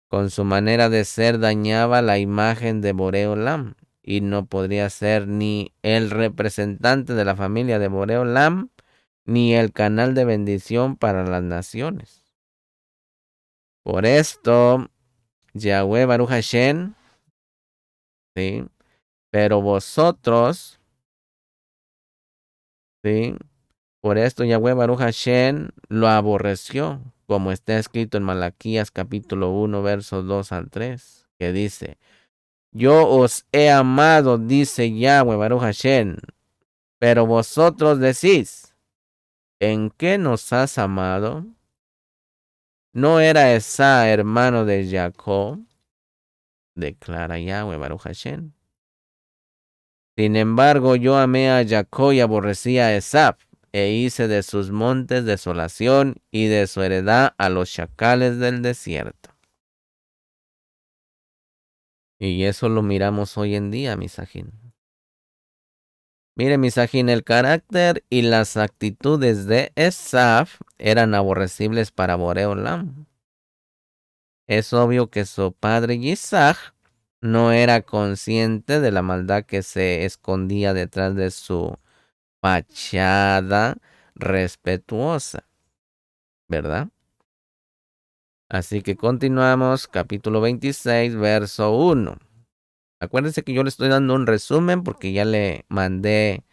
Con su manera de ser dañaba la imagen de Boreolam y no podría ser ni el representante de la familia de Boreolam ni el canal de bendición para las naciones. Por esto, Yahweh Baruch Hashem, ¿sí? Pero vosotros, ¿sí? Por esto Yahweh Baruch Hashem lo aborreció como está escrito en Malaquías capítulo 1, versos 2 al 3, que dice: Yo os he amado, dice Yahweh Baruch Hashem, pero vosotros decís, ¿en qué nos has amado? ¿No era Esau hermano de Jacob? Declara Yahweh Baruch Hashem. Sin embargo, yo amé a Jacob y aborrecí a Esau, e hice de sus montes desolación y de su heredad a los chacales del desierto. Y eso lo miramos hoy en día, misajín. Mire, misajín, el carácter y las actitudes de Esaf eran aborrecibles para Boreolam. Es obvio que su padre Isaac no era consciente de la maldad que se escondía detrás de su fachada respetuosa, ¿verdad? Así que continuamos, capítulo 26, verso 1. Acuérdense que yo le estoy dando un resumen porque ya le mandé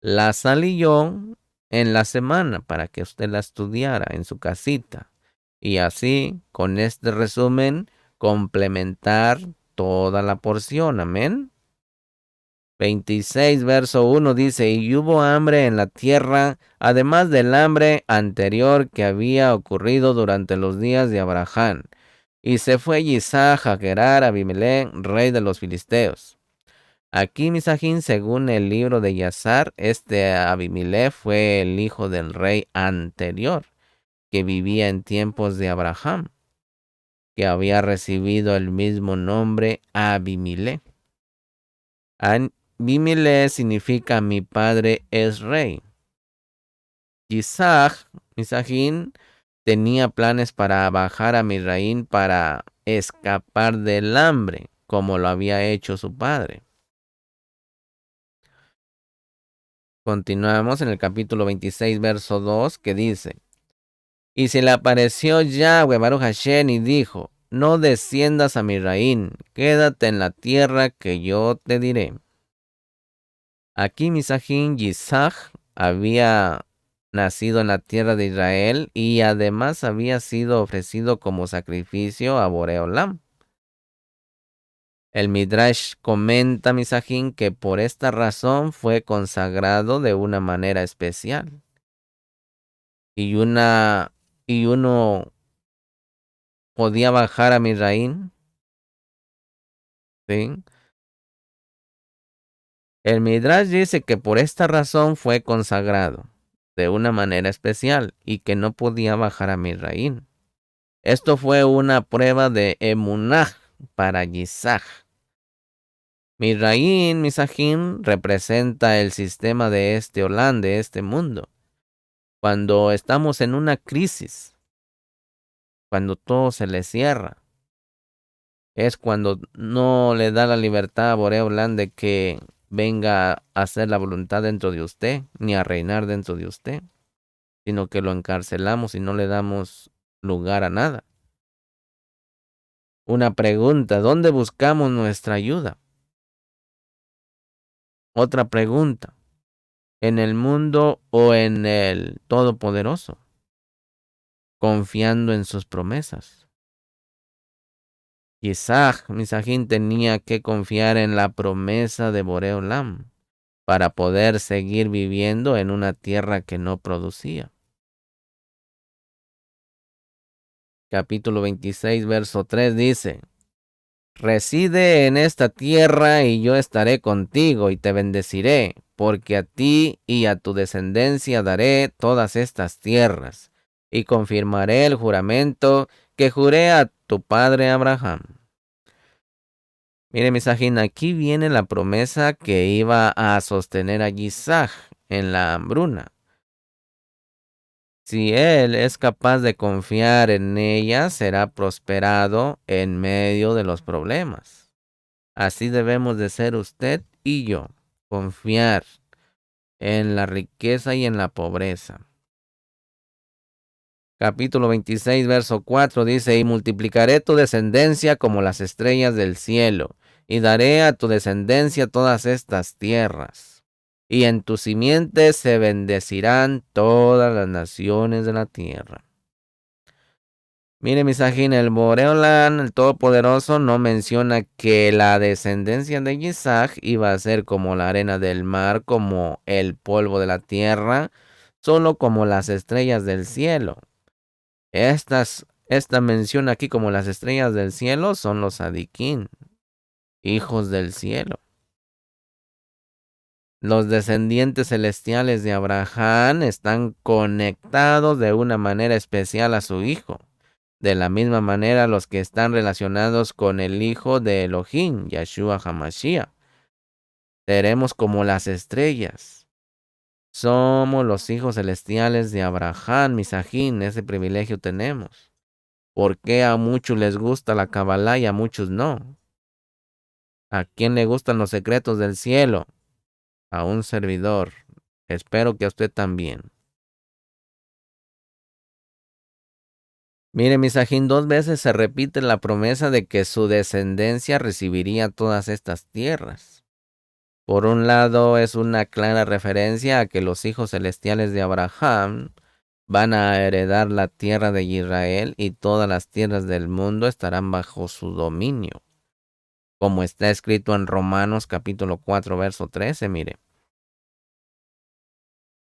la salillón en la semana para que usted la estudiara en su casita. Y así, con este resumen, complementar toda la porción. Amén. 26, verso 1 dice: Y hubo hambre en la tierra, además del hambre anterior que había ocurrido durante los días de Abraham. Y se fue Isaac a Gerar a Abimelech, rey de los filisteos. Aquí, misajín, según el libro de Yazar, este Abimelech fue el hijo del rey anterior, que vivía en tiempos de Abraham, que había recibido el mismo nombre Abimelech. Abimelech significa mi padre es rey. Isaac, misajín, tenía planes para bajar a Misraín para escapar del hambre, como lo había hecho su padre. Continuamos en el capítulo 26, verso 2, que dice: Y se le apareció Yahweh Baruch Hashem y dijo: No desciendas a Misraín, quédate en la tierra que yo te diré. Aquí misajín, Isaac había nacido en la tierra de Israel y además había sido ofrecido como sacrificio a Boreolam. El Midrash comenta, misajín, que por esta razón fue consagrado de una manera especial. Y uno podía bajar a Misraín, ¿sí? El Midrash dice que por esta razón fue consagrado de una manera especial y que no podía bajar a Misraín. Esto fue una prueba de emunah para Isaac. Misraín, misajín, representa el sistema de este Olam, de este mundo. Cuando estamos en una crisis, cuando todo se le cierra, es cuando no le da la libertad a Boreolam de que venga a hacer la voluntad dentro de usted, ni a reinar dentro de usted, sino que lo encarcelamos y no le damos lugar a nada. Una pregunta: ¿dónde buscamos nuestra ayuda? Otra pregunta: ¿en el mundo o en el Todopoderoso? Confiando en sus promesas. Isaac, misajín, tenía que confiar en la promesa de Boreolam para poder seguir viviendo en una tierra que no producía. Capítulo 26, verso 3 dice: Reside en esta tierra y yo estaré contigo y te bendeciré, porque a ti y a tu descendencia daré todas estas tierras, y confirmaré el juramento que juré a tu padre Abraham. Mire, misajín, aquí viene la promesa que iba a sostener a Isaac en la hambruna. Si él es capaz de confiar en ella, será prosperado en medio de los problemas. Así debemos de ser usted y yo, confiar en la riqueza y en la pobreza. Capítulo 26, verso 4 dice: Y multiplicaré tu descendencia como las estrellas del cielo, y daré a tu descendencia todas estas tierras, y en tu simiente se bendecirán todas las naciones de la tierra. Mire, Misajín, el Boreolán, el Todopoderoso, no menciona que la descendencia de Isaac iba a ser como la arena del mar, como el polvo de la tierra, solo como las estrellas del cielo. Esta mención aquí como las estrellas del cielo son los Adiquín, hijos del cielo. Los descendientes celestiales de Abraham están conectados de una manera especial a su hijo. De la misma manera, los que están relacionados con el hijo de Elohim, Yahshua HaMashiach, seremos como las estrellas. Somos los hijos celestiales de Abraham, Misajín, ese privilegio tenemos. ¿Por qué a muchos les gusta la Kabbalah y a muchos no? ¿A quién le gustan los secretos del cielo? A un servidor. Espero que a usted también. Mire, Misajín, 2 veces se repite la promesa de que su descendencia recibiría todas estas tierras. Por un lado, es una clara referencia a que los hijos celestiales de Abraham van a heredar la tierra de Israel y todas las tierras del mundo estarán bajo su dominio. Como está escrito en Romanos capítulo 4, verso 13, mire.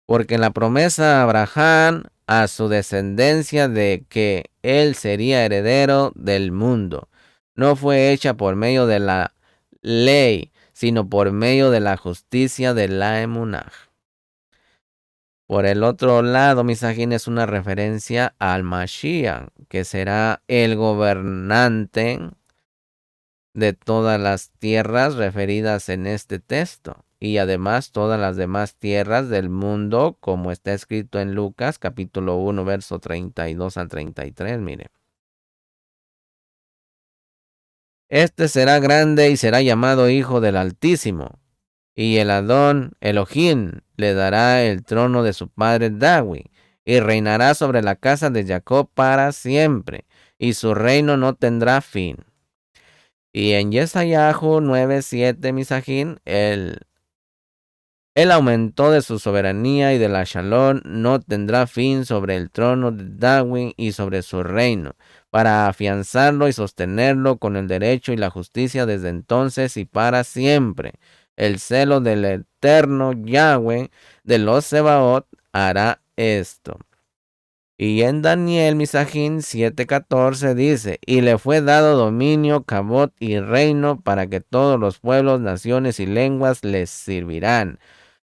Porque la promesa a Abraham, a su descendencia de que él sería heredero del mundo, no fue hecha por medio de la ley, sino por medio de la justicia de la emunah. Por el otro lado, Misajín es una referencia al Mashiach, que será el gobernante de todas las tierras referidas en este texto, y además todas las demás tierras del mundo, como está escrito en Lucas capítulo 1, verso 32 al 33, mire. Este será grande y será llamado Hijo del Altísimo, y el Adón Elohim le dará el trono de su padre David, y reinará sobre la casa de Jacob para siempre, y su reino no tendrá fin. Y en Yesayahu 9:7, Misajín, él aumentó de su soberanía y de la Shalom no tendrá fin sobre el trono de David y sobre su reino, para afianzarlo y sostenerlo con el derecho y la justicia desde entonces y para siempre. El celo del eterno Yahweh de los Sebaot hará esto. Y en Daniel Misajín 7:14 dice, y le fue dado dominio, cabot y reino para que todos los pueblos, naciones y lenguas les servirán.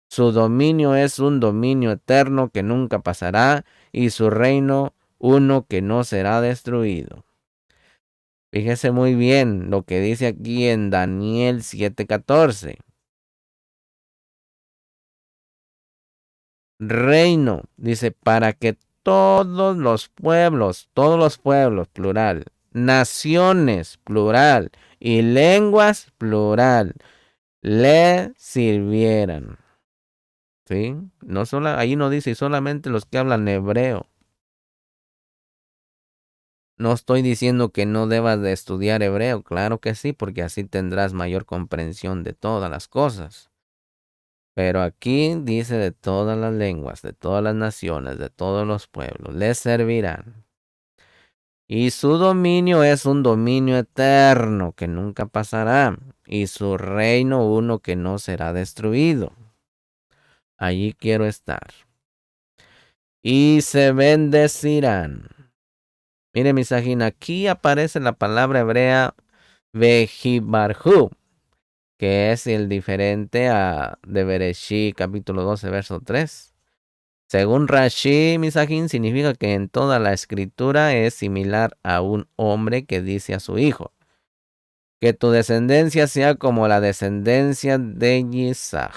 Su dominio es un dominio eterno que nunca pasará y su reino uno que no será destruido. Fíjese muy bien lo que dice aquí en Daniel 7:14. Reino, dice, para que todos los pueblos, plural, naciones, plural, y lenguas, plural, le sirvieran. ¿Sí? No solo, ahí no dice solamente los que hablan hebreo. No estoy diciendo que no debas de estudiar hebreo, claro que sí, porque así tendrás mayor comprensión de todas las cosas. Pero aquí dice de todas las lenguas, de todas las naciones, de todos los pueblos, les servirán. Y su dominio es un dominio eterno que nunca pasará, y su reino uno que no será destruido. Allí quiero estar. Y se bendecirán. Mire, Misajín, aquí aparece la palabra hebrea Vejibarhu, que es el diferente de Bereshit, capítulo 12, verso 3. Según Rashi, Misajín, significa que en toda la escritura es similar a un hombre que dice a su hijo, que tu descendencia sea como la descendencia de Isaac.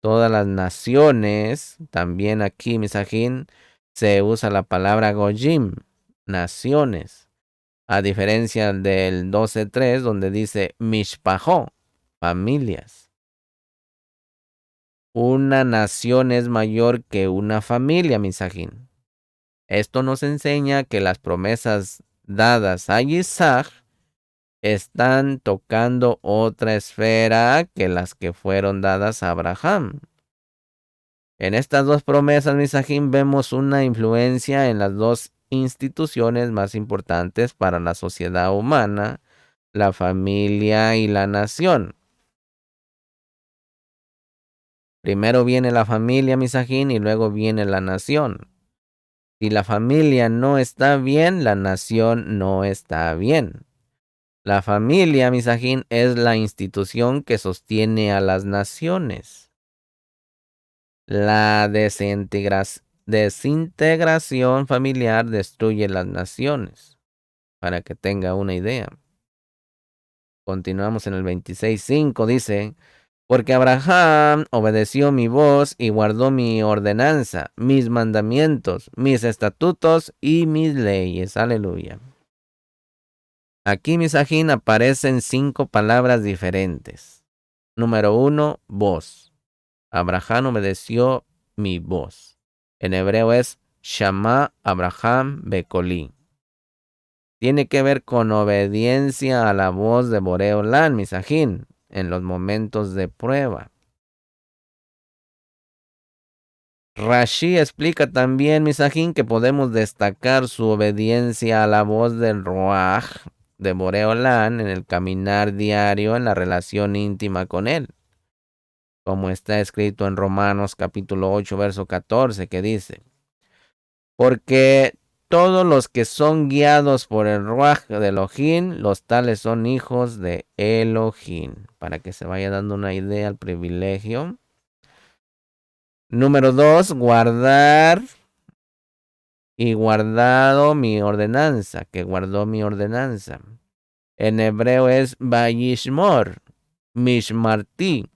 Todas las naciones, también aquí, Misajín, se usa la palabra Gojim, naciones. A diferencia del 12:3, donde dice Mishpahó, familias. Una nación es mayor que una familia, Misajín. Esto nos enseña que las promesas dadas a Isaac están tocando otra esfera que las que fueron dadas a Abraham. En estas dos promesas, Misajín, vemos una influencia en las dos instituciones más importantes para la sociedad humana, la familia y la nación. Primero viene la familia, misajín, y luego viene la nación. Si la familia no está bien, la nación no está bien. La familia, misajín, es la institución que sostiene a las naciones. La desintegración familiar destruye las naciones, para que tenga una idea. Continuamos en el 26:5, dice, porque Abraham obedeció mi voz y guardó mi ordenanza, mis mandamientos, mis estatutos y mis leyes. Aleluya. Aquí, misajín, aparecen 5 palabras diferentes. Número 1, voz. Abraham obedeció mi voz. En hebreo es Shama Abraham Bekoli. Tiene que ver con obediencia a la voz de Boreolán, misajín, en los momentos de prueba. Rashi explica también, misajín, que podemos destacar su obediencia a la voz del Ruach de Boreolán en el caminar diario, en la relación íntima con él. Como está escrito en Romanos capítulo 8, verso 14, que dice, porque todos los que son guiados por el Ruach de Elohim, los tales son hijos de Elohim. Para que se vaya dando una idea al privilegio. Número 2, guardar y guardado mi ordenanza, que guardó mi ordenanza. En hebreo es Vayishmor, Mishmarti,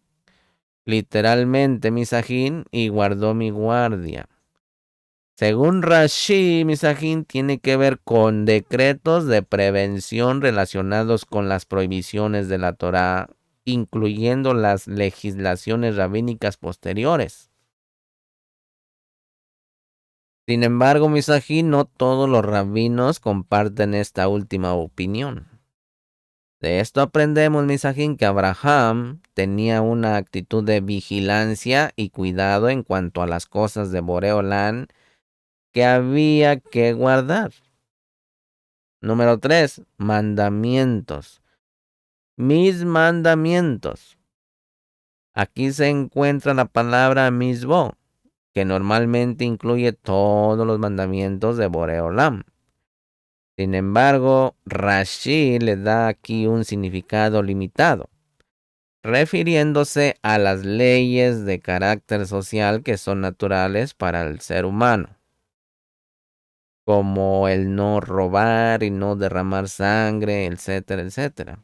literalmente misajín, y guardó mi guardia. Según Rashi, misajín, tiene que ver con decretos de prevención relacionados con las prohibiciones de la Torá, incluyendo las legislaciones rabínicas posteriores. Sin embargo, misajín, no todos los rabinos comparten esta última opinión. De esto aprendemos, misajín, que Abraham tenía una actitud de vigilancia y cuidado en cuanto a las cosas de Boreolán que había que guardar. Número 3, mandamientos. Mis mandamientos. Aquí se encuentra la palabra misbo, que normalmente incluye todos los mandamientos de Boreolam. Sin embargo, Rashi le da aquí un significado limitado, refiriéndose a las leyes de carácter social que son naturales para el ser humano, como el no robar y no derramar sangre, etcétera, etcétera.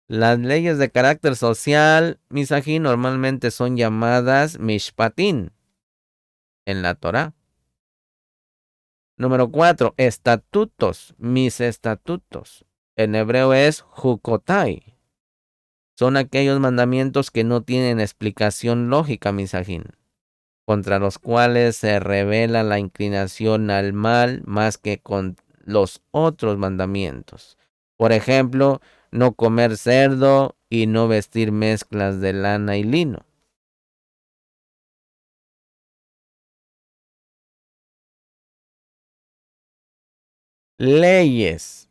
Las leyes de carácter social, misají, normalmente son llamadas mishpatín en la Torá. Número 4, estatutos, mis estatutos. En hebreo es jukotai. Son aquellos mandamientos que no tienen explicación lógica, misajín, contra los cuales se revela la inclinación al mal más que con los otros mandamientos. Por ejemplo, no comer cerdo y no vestir mezclas de lana y lino. Leyes,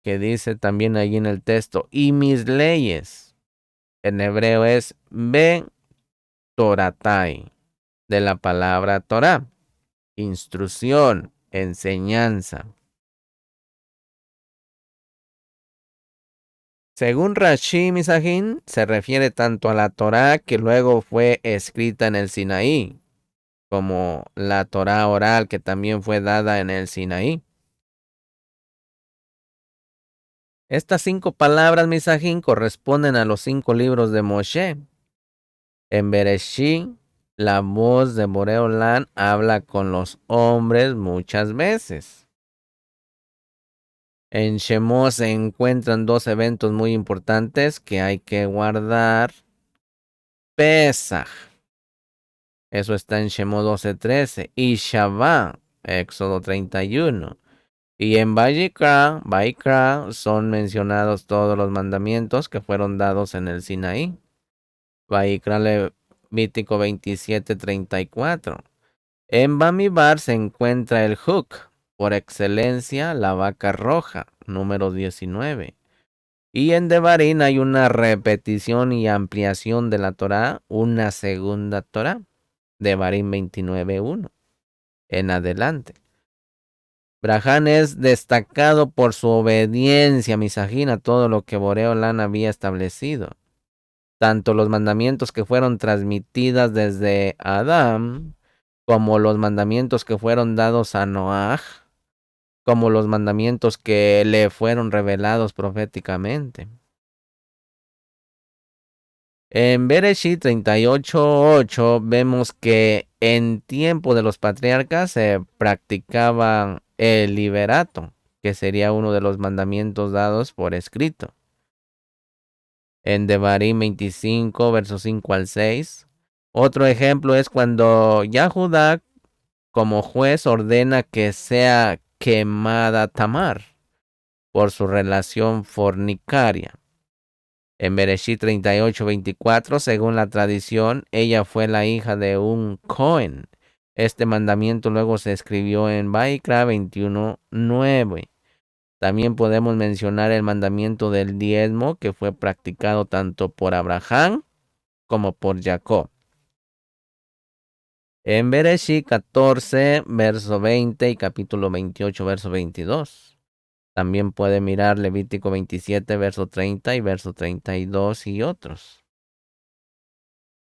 que dice también allí en el texto, y mis leyes. En hebreo es be toratai, de la palabra Torah, instrucción, enseñanza. Según Rashi Misajín, se refiere tanto a la Torá que luego fue escrita en el Sinaí, como la Torá oral que también fue dada en el Sinaí. Estas 5 palabras Misajín corresponden a los 5 libros de Moshe. En Bereshit, la voz de Boreolán habla con los hombres muchas veces. En Shemot se encuentran 2 eventos muy importantes que hay que guardar. Pesaj, eso está en Shemot 12:13, y Shabbat, Éxodo 31. Y en Vayikra son mencionados todos los mandamientos que fueron dados en el Sinaí. Vayikra Levítico 27:34. En Bamibar se encuentra el Huk, por excelencia la vaca roja, número 19. Y en Devarim hay una repetición y ampliación de la Torá, una segunda Torá, Devarim 29:1 en adelante. Brahán es destacado por su obediencia, misajín, a todo lo que Boreolán había establecido. Tanto los mandamientos que fueron transmitidas desde Adán, como los mandamientos que fueron dados a Noaj, como los mandamientos que le fueron revelados proféticamente. En Bereshit 38:8 vemos que en tiempo de los patriarcas se practicaba el liberato, que sería uno de los mandamientos dados por escrito. En Devarim 25, versos 5 al 6. Otro ejemplo es cuando Yahudá como juez ordena que sea quemada Tamar por su relación fornicaria. En Bereshit 38:24, según la tradición, ella fue la hija de un Cohen. Este mandamiento luego se escribió en Vaikra 21:9. También podemos mencionar el mandamiento del diezmo, que fue practicado tanto por Abraham como por Jacob. En Bereshit 14, verso 20 y capítulo 28, verso 22. También puede mirar Levítico 27, verso 30 y verso 32 y otros.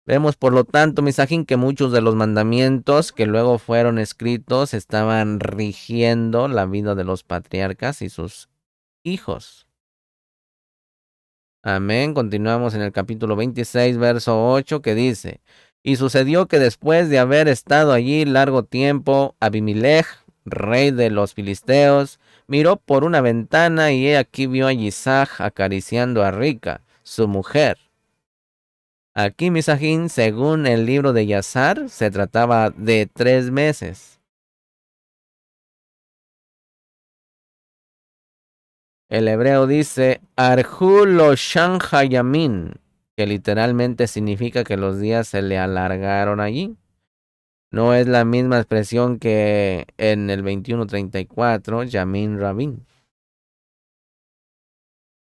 Vemos, por lo tanto, misajín, que muchos de los mandamientos que luego fueron escritos estaban rigiendo la vida de los patriarcas y sus hijos. Amén. Continuamos en el capítulo 26, verso 8, que dice: Y sucedió que después de haber estado allí largo tiempo, Abimelech, rey de los filisteos, miró por una ventana y he aquí vio a Isaac acariciando a Rica, su mujer. Aquí, misajín, según el libro de Yazar, se trataba de 3 meses. El hebreo dice Arjulo Shanhayamin, que literalmente significa que los días se le alargaron allí. No es la misma expresión que en el 21:34, Yamin Rabin.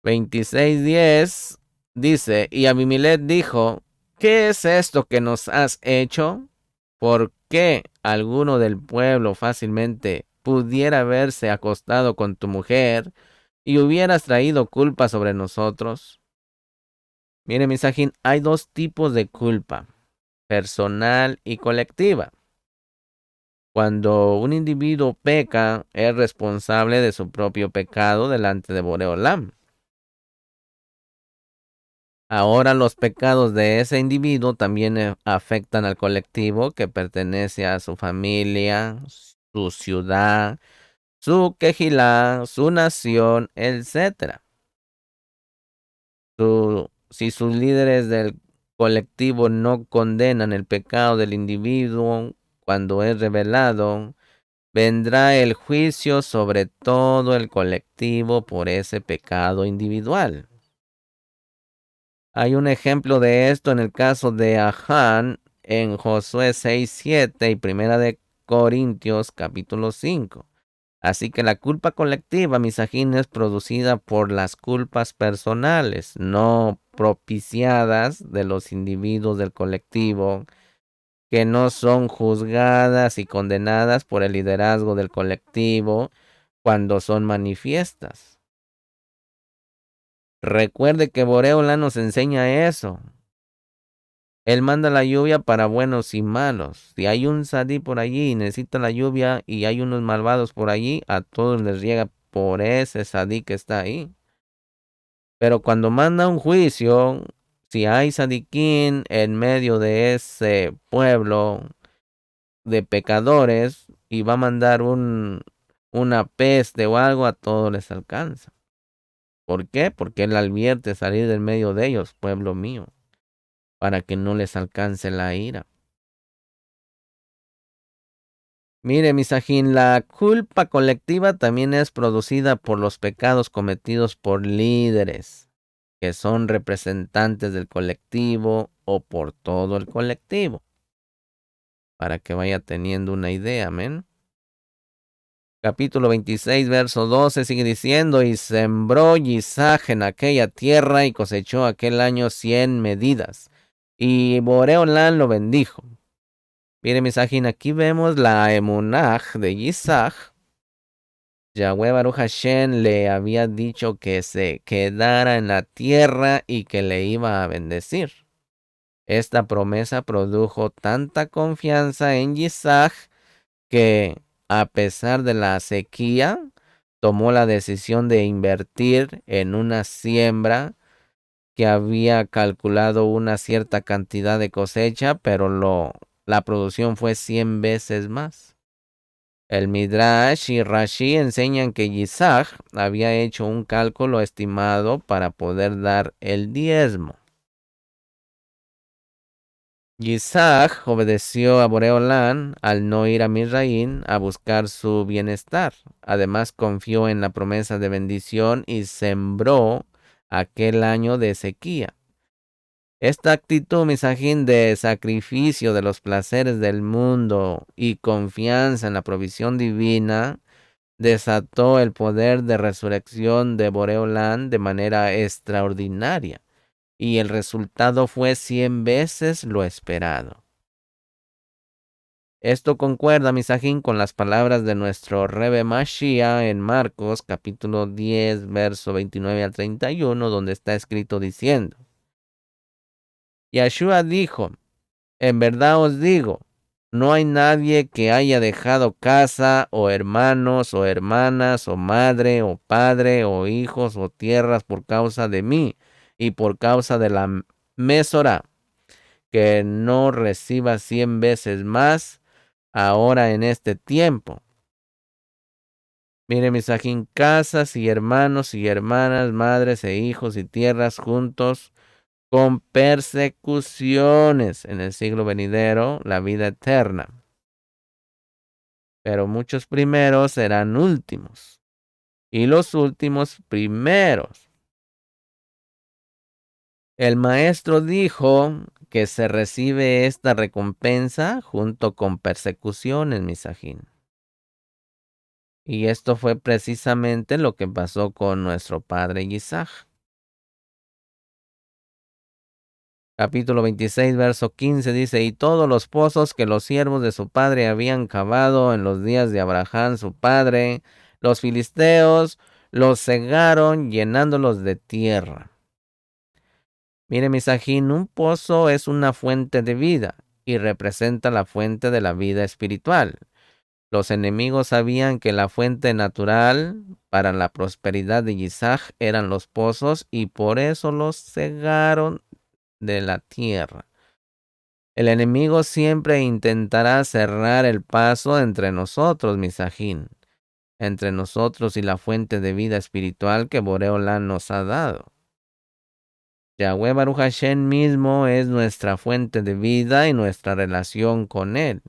26:10 dice, y Abimelech dijo, ¿qué es esto que nos has hecho? ¿Por qué alguno del pueblo fácilmente pudiera haberse acostado con tu mujer y hubieras traído culpa sobre nosotros? Mire, misajín, hay dos tipos de culpa, personal y colectiva. Cuando un individuo peca, es responsable de su propio pecado delante de Boreolam. Ahora los pecados de ese individuo también afectan al colectivo que pertenece a su familia, su ciudad, su quejilá, su nación, etc. Si sus líderes del colectivo no condenan el pecado del individuo cuando es revelado, vendrá el juicio sobre todo el colectivo por ese pecado individual. Hay un ejemplo de esto en el caso de Ahán en Josué 6:7 y Primera de Corintios capítulo 5. Así que la culpa colectiva, misajín, es producida por las culpas personales, no propiciadas de los individuos del colectivo, que no son juzgadas y condenadas por el liderazgo del colectivo cuando son manifiestas. Recuerde que Boreola nos enseña eso. Él manda la lluvia para buenos y malos. Si hay un sadí por allí y necesita la lluvia y hay unos malvados por allí, a todos les riega por ese sadí que está ahí. Pero cuando manda un juicio, si hay sadiquín en medio de ese pueblo de pecadores y va a mandar una peste o algo, a todos les alcanza. ¿Por qué? Porque él advierte salir del medio de ellos, pueblo mío, para que no les alcance la ira. Mire, misajín, la culpa colectiva también es producida por los pecados cometidos por líderes, que son representantes del colectivo o por todo el colectivo. para que vaya teniendo una idea, amén. Capítulo 26, verso 12 sigue diciendo, y sembró Isaac en aquella tierra y cosechó aquel año 100 medidas. Y Boreolán lo bendijo. Miren, misajín, aquí vemos la emunaj de Isaac. Yahweh Baruch Hashem le había dicho que se quedara en la tierra y que le iba a bendecir. Esta promesa produjo tanta confianza en Isaac que, a pesar de la sequía, tomó la decisión de invertir en una siembra que había calculado una cierta cantidad de cosecha, pero la producción fue 100 veces más. El Midrash y Rashi enseñan que Isaac había hecho un cálculo estimado para poder dar el diezmo. Isaac obedeció a Boreolán al no ir a Misraín a buscar su bienestar. Además, confió en la promesa de bendición y sembró aquel año de sequía. Esta actitud, misajín, de sacrificio de los placeres del mundo y confianza en la provisión divina, desató el poder de resurrección de Boreolán de manera extraordinaria, y el resultado fue 100 veces lo esperado. Esto concuerda, misajín, con las palabras de nuestro Rebbe Mashiach en Marcos capítulo 10, verso 29 al 31, donde está escrito diciendo, Yahshua dijo, en verdad os digo, no hay nadie que haya dejado casa, o hermanos, o hermanas, o madre, o padre, o hijos, o tierras por causa de mí, y por causa de la Mesorá, que no reciba 100 veces más ahora en este tiempo. Mire, misajín, casas y hermanos y hermanas, madres e hijos y tierras juntos, con persecuciones en el siglo venidero, la vida eterna. Pero muchos primeros serán últimos, y los últimos primeros. El maestro dijo que se recibe esta recompensa junto con persecuciones, misajín. Y esto fue precisamente lo que pasó con nuestro padre Isaac. Capítulo 26, verso 15 dice, y todos los pozos que los siervos de su padre habían cavado en los días de Abraham su padre, los filisteos los cegaron llenándolos de tierra. Mire, misajín, un pozo es una fuente de vida y representa la fuente de la vida espiritual. Los enemigos sabían que la fuente natural para la prosperidad de Isaac eran los pozos y por eso los cegaron de la tierra. El enemigo siempre intentará cerrar el paso entre nosotros, misajín, entre nosotros y la fuente de vida espiritual que Boreolán nos ha dado. Yahweh Baruch Hashem mismo es nuestra fuente de vida y nuestra relación con Él.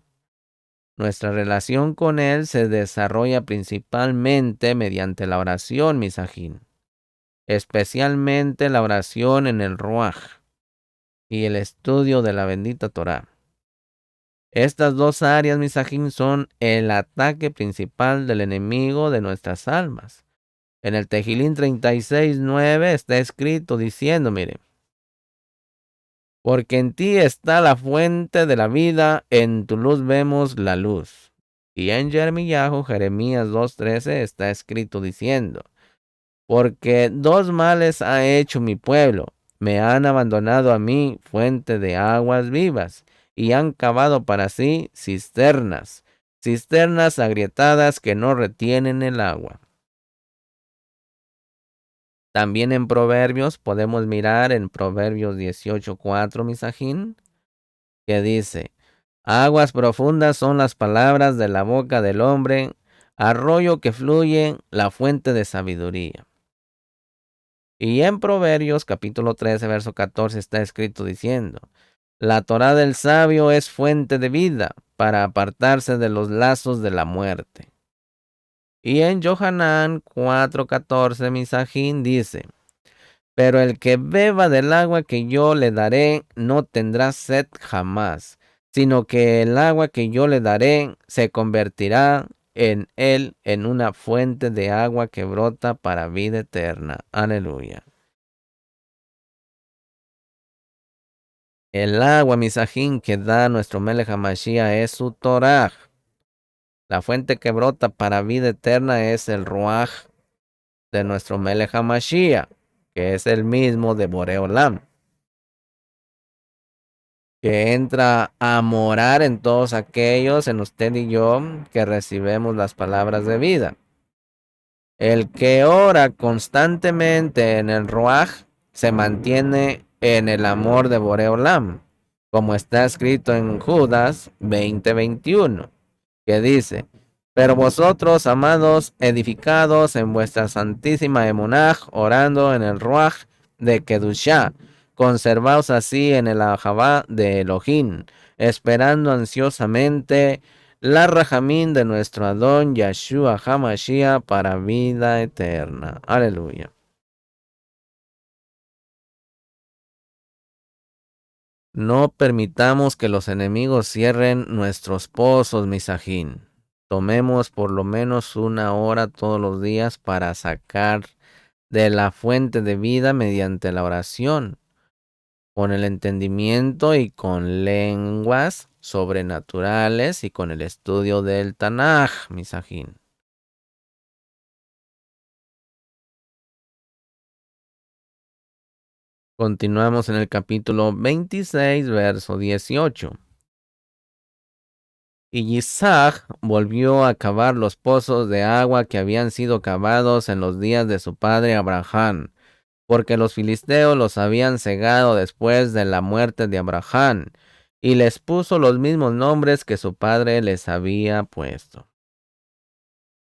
Nuestra relación con Él se desarrolla principalmente mediante la oración, misajín, especialmente la oración en el Ruach y el estudio de la bendita Torá. Estas dos áreas, misajín, son el ataque principal del enemigo de nuestras almas. En el Tejilín 36:9 está escrito diciendo, mire, porque en ti está la fuente de la vida, en tu luz vemos la luz. Y en Jeremías 2:13 está escrito diciendo, porque dos males ha hecho mi pueblo, me han abandonado a mí, fuente de aguas vivas, y han cavado para sí cisternas, cisternas agrietadas que no retienen el agua. También en Proverbios podemos mirar en Proverbios 18:4, misajín, que dice, aguas profundas son las palabras de la boca del hombre, arroyo que fluye, la fuente de sabiduría. Y en Proverbios capítulo 13, verso 14 está escrito diciendo, la Torá del sabio es fuente de vida para apartarse de los lazos de la muerte. Y en Johanán 4:14, misajín dice, pero el que beba del agua que yo le daré no tendrá sed jamás, sino que el agua que yo le daré se convertirá en él en una fuente de agua que brota para vida eterna. Aleluya. El agua, misajín, que da nuestro Melech HaMashiach es su Torah. La fuente que brota para vida eterna es el Ruach de nuestro Melech HaMashiach, que es el mismo de Boreolam, que entra a morar en todos aquellos, en usted y yo, que recibimos las palabras de vida. El que ora constantemente en el Ruach se mantiene en el amor de Boreolam, como está escrito en Judas 20:21, que dice: pero vosotros, amados, edificados en vuestra santísima emunaj, orando en el Ruach de Kedushá, conservaos así en el Ahabá de Elohim, esperando ansiosamente la Rajamín de nuestro Adón Yahshua HaMashiach para vida eterna. Aleluya. No permitamos que los enemigos cierren nuestros pozos, misajín. Tomemos por lo menos 1 hora todos los días para sacar de la fuente de vida mediante la oración, con el entendimiento y con lenguas sobrenaturales y con el estudio del Tanaj, misajín. Continuamos en el capítulo 26, verso 18. Y Isaac volvió a cavar los pozos de agua que habían sido cavados en los días de su padre Abraham, porque los filisteos los habían cegado después de la muerte de Abraham, y les puso los mismos nombres que su padre les había puesto.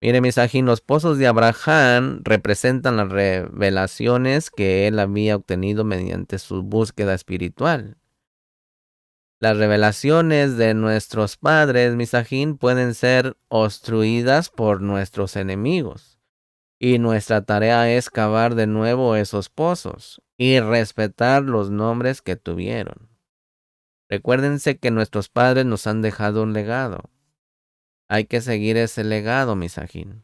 Mire, misajín, los pozos de Abraham representan las revelaciones que él había obtenido mediante su búsqueda espiritual. Las revelaciones de nuestros padres, misajín, pueden ser obstruidas por nuestros enemigos. Y nuestra tarea es cavar de nuevo esos pozos y respetar los nombres que tuvieron. Recuérdense que nuestros padres nos han dejado un legado. Hay que seguir ese legado, misajín.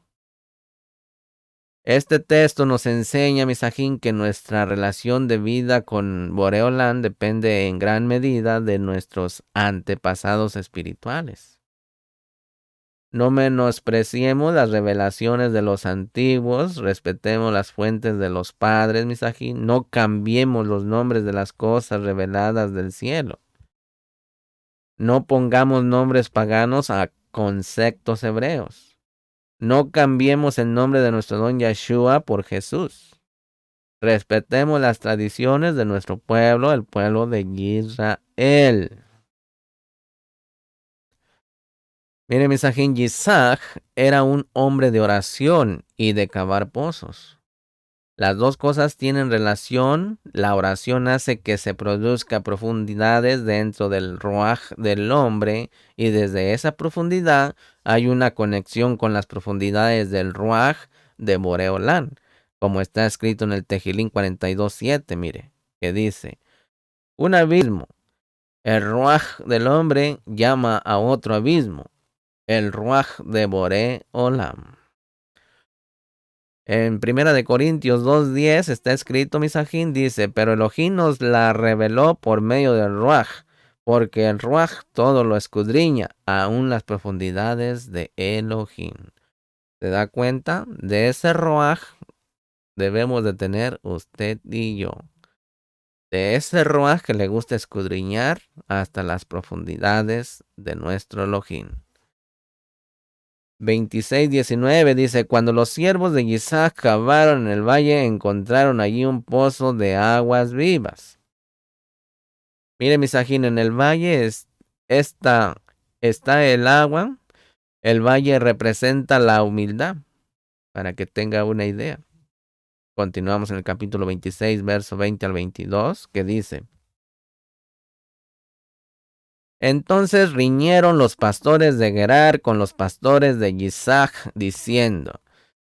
Este texto nos enseña, misajín, que nuestra relación de vida con Boreolam depende en gran medida de nuestros antepasados espirituales. No menospreciemos las revelaciones de los antiguos, respetemos las fuentes de los padres, misajín, no cambiemos los nombres de las cosas reveladas del cielo. No pongamos nombres paganos a conceptos hebreos. No cambiemos el nombre de nuestro don Yahshua por Jesús. Respetemos las tradiciones de nuestro pueblo, el pueblo de Israel. Mire, misajín, Isaac era un hombre de oración y de cavar pozos. Las dos cosas tienen relación. La oración hace que se produzca profundidades dentro del ruaj del hombre, y desde esa profundidad hay una conexión con las profundidades del ruaj de Boreolán, como está escrito en el Tejilín 42:7, mire, que dice: un abismo, el ruaj del hombre llama a otro abismo, el ruaj de Boreolam. En 1 Corintios 2:10 está escrito, misajín, dice: pero Elohim nos la reveló por medio del Ruaj, porque el Ruaj todo lo escudriña, aún las profundidades de Elohim. ¿Se da cuenta? De ese Ruaj debemos de tener usted y yo. De ese Ruaj que le gusta escudriñar hasta las profundidades de nuestro Elohim. 26:19 dice: cuando los siervos de Isaac cavaron en el valle, encontraron allí un pozo de aguas vivas. Mire, misajín, en el valle está el agua. El valle representa la humildad, para que tenga una idea. Continuamos en el capítulo 26, verso 20 al 22, que dice: entonces riñeron los pastores de Gerar con los pastores de Isaac, diciendo: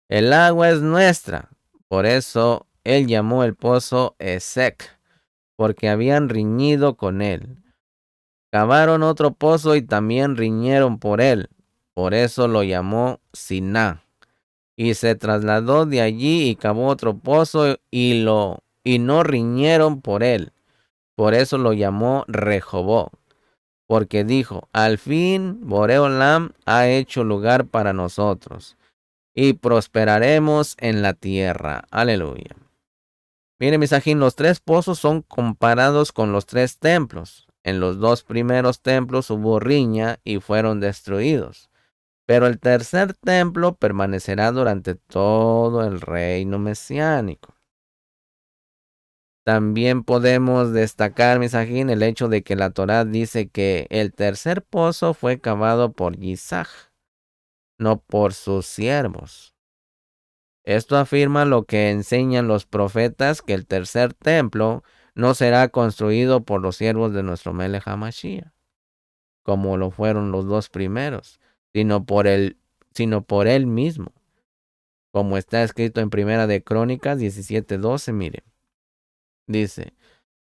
el agua es nuestra. Por eso él llamó el pozo Esek, porque habían riñido con él. Cavaron otro pozo y también riñeron por él. Por eso lo llamó Siná. Y se trasladó de allí y cavó otro pozo y no riñeron por él. Por eso lo llamó Rehobó. Porque dijo, al fin Boreolam ha hecho lugar para nosotros y prosperaremos en la tierra. Aleluya. Miren, misajín, los tres pozos son comparados con los tres templos. En los dos primeros templos hubo riña y fueron destruidos. Pero el tercer templo permanecerá durante todo el reino mesiánico. También podemos destacar, misajín, el hecho de que la Torá dice que el tercer pozo fue cavado por Isaac, no por sus siervos. Esto afirma lo que enseñan los profetas, que el tercer templo no será construido por los siervos de nuestro Melech HaMashiach, como lo fueron los dos primeros, sino por él mismo, como está escrito en Primera de Crónicas 17:12, mire. Dice,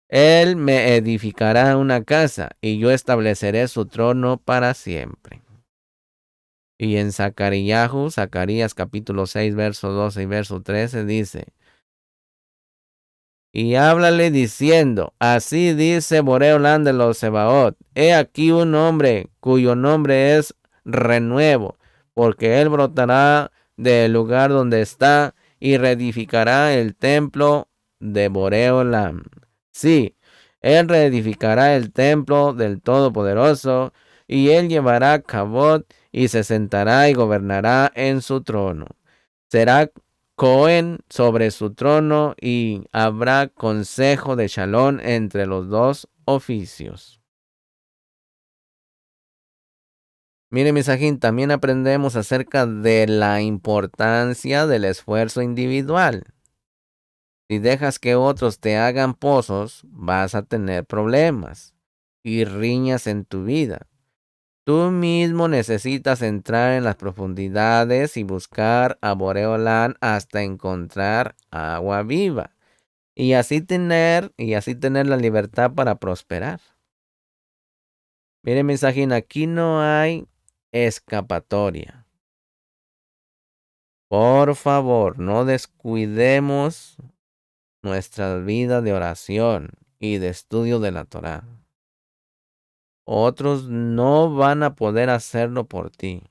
Él me edificará una casa, y yo estableceré su trono para siempre. Y en Zacarías capítulo 6, verso 12 y verso 13 dice, y háblale diciendo, así dice Boreolam de los Sebaot, he aquí un hombre cuyo nombre es Renuevo, porque él brotará del lugar donde está y reedificará el templo de Boreolam. Sí, él reedificará el templo del Todopoderoso, y él llevará cabot y se sentará y gobernará en su trono. Será Cohen sobre su trono y habrá consejo de Shalom entre los dos oficios. Mire, misajín, también aprendemos acerca de la importancia del esfuerzo individual. Si dejas que otros te hagan pozos, vas a tener problemas y riñas en tu vida. Tú mismo necesitas entrar en las profundidades y buscar a Boreolán hasta encontrar agua viva. Y así tener la libertad para prosperar. Mire, mensajín, aquí no hay escapatoria. Por favor, no descuidemos nuestra vida de oración y de estudio de la Torá. Otros no van a poder hacerlo por ti.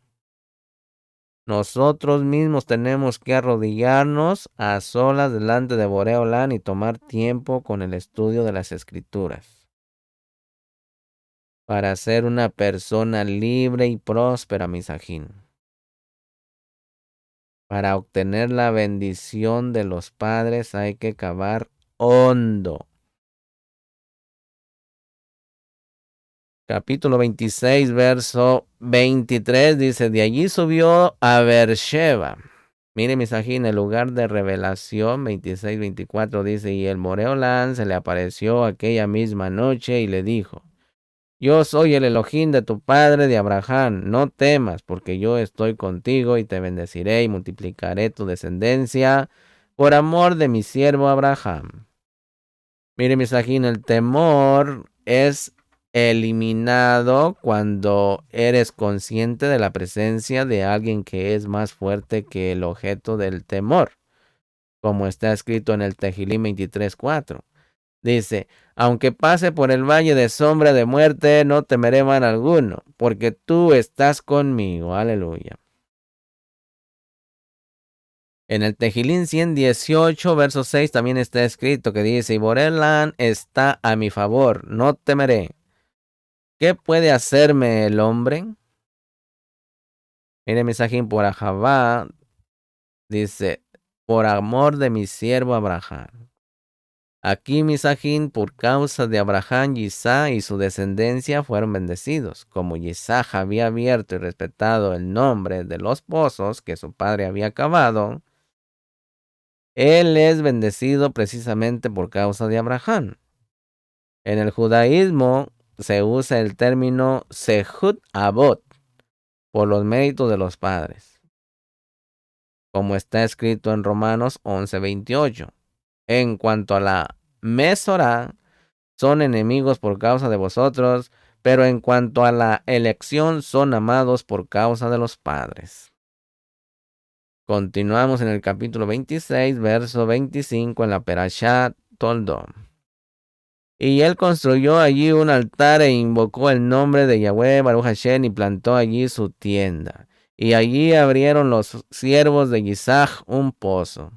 Nosotros mismos tenemos que arrodillarnos a solas delante de Boreolán y tomar tiempo con el estudio de las Escrituras para ser una persona libre y próspera, misajín. Para obtener la bendición de los padres hay que cavar hondo. Capítulo 26, verso 23 dice, de allí subió a Beersheba. Mire, misajín, el lugar de revelación 26-24 dice, y el Boreolán se le apareció aquella misma noche y le dijo, yo soy el Elohim de tu padre de Abraham, no temas, porque yo estoy contigo y te bendeciré y multiplicaré tu descendencia por amor de mi siervo Abraham. Mire, misajín, el temor es eliminado cuando eres consciente de la presencia de alguien que es más fuerte que el objeto del temor, como está escrito en el Tehilim 23:4. Dice, aunque pase por el valle de sombra de muerte, no temeré mal alguno, porque tú estás conmigo. Aleluya. En el Tehilim 118, verso 6, también está escrito que dice, y Boreolán está a mi favor, no temeré. ¿Qué puede hacerme el hombre? Mire, mensaje por Ahabá, dice, por amor de mi siervo Abraham. Aquí Misajín, por causa de Abraham, Isaac y su descendencia fueron bendecidos. Como Isaac había abierto y respetado el nombre de los pozos que su padre había cavado, él es bendecido precisamente por causa de Abraham. En el judaísmo se usa el término Sehut Avot, por los méritos de los padres, como está escrito en Romanos 11:28. En cuanto a la Mesorá, son enemigos por causa de vosotros, pero en cuanto a la elección son amados por causa de los padres. Continuamos en el capítulo 26, verso 25 en la Perashá Toldom. Y él construyó allí un altar e invocó el nombre de Yahweh Baruch Hashem y plantó allí su tienda. Y allí abrieron los siervos de Isaac un pozo.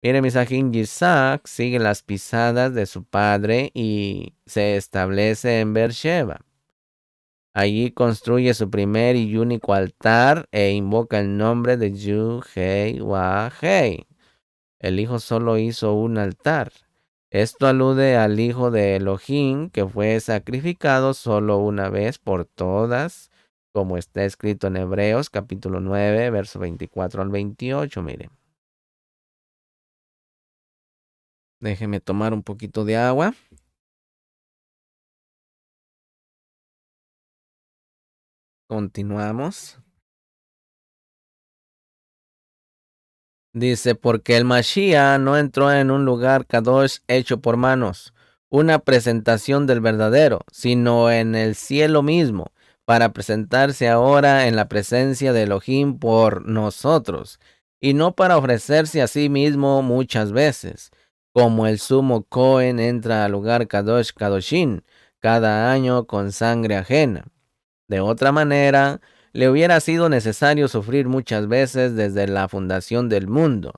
Mire, Misajín, Isaac sigue las pisadas de su padre y se establece en Beersheba. Allí construye su primer y único altar e invoca el nombre de Yud-Heh-Wah-Heh. El hijo solo hizo un altar. Esto alude al hijo de Elohim que fue sacrificado solo una vez por todas, como está escrito en Hebreos capítulo 9, verso 24 al 28. Mire. Déjeme tomar un poquito de agua. Continuamos. Dice, porque el Mashiach no entró en un lugar Kadosh hecho por manos, una presentación del verdadero, sino en el cielo mismo, para presentarse ahora en la presencia de Elohim por nosotros, y no para ofrecerse a sí mismo muchas veces, como el sumo Cohen entra al lugar Kadosh Kadoshin cada año con sangre ajena. De otra manera, le hubiera sido necesario sufrir muchas veces desde la fundación del mundo.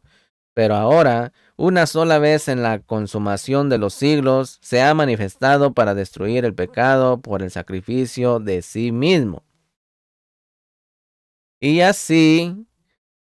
Pero ahora, una sola vez en la consumación de los siglos, se ha manifestado para destruir el pecado por el sacrificio de sí mismo. Y así,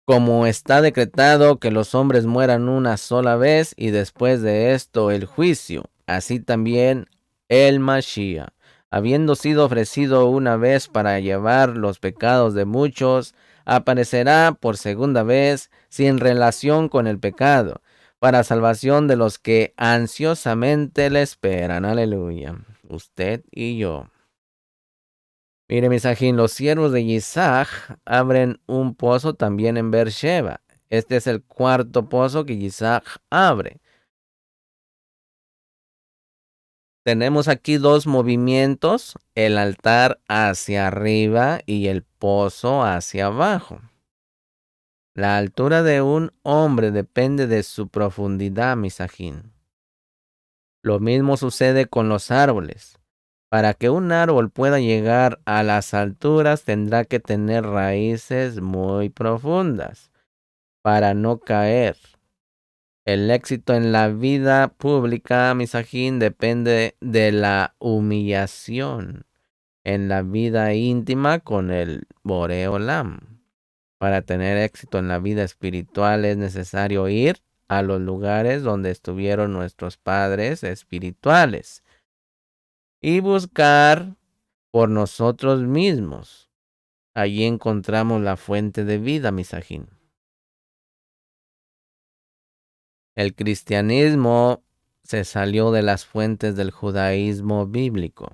como está decretado que los hombres mueran una sola vez y después de esto el juicio, así también el Mashiach, habiendo sido ofrecido una vez para llevar los pecados de muchos, aparecerá por segunda vez sin relación con el pecado, para salvación de los que ansiosamente le esperan. Aleluya. Usted y yo. Mire, Misajín, los siervos de Isaac abren un pozo también en Beersheba. Este es el cuarto pozo que Isaac abre. Tenemos aquí dos movimientos, el altar hacia arriba y el pozo hacia abajo. La altura de un hombre depende de su profundidad, Misajín. Lo mismo sucede con los árboles. Para que un árbol pueda llegar a las alturas tendrá que tener raíces muy profundas para no caer. El éxito en la vida pública, Misajín, depende de la humillación en la vida íntima con el Boreolam. Para tener éxito en la vida espiritual es necesario ir a los lugares donde estuvieron nuestros padres espirituales y buscar por nosotros mismos. Allí encontramos la fuente de vida, Misajín. El cristianismo se salió de las fuentes del judaísmo bíblico.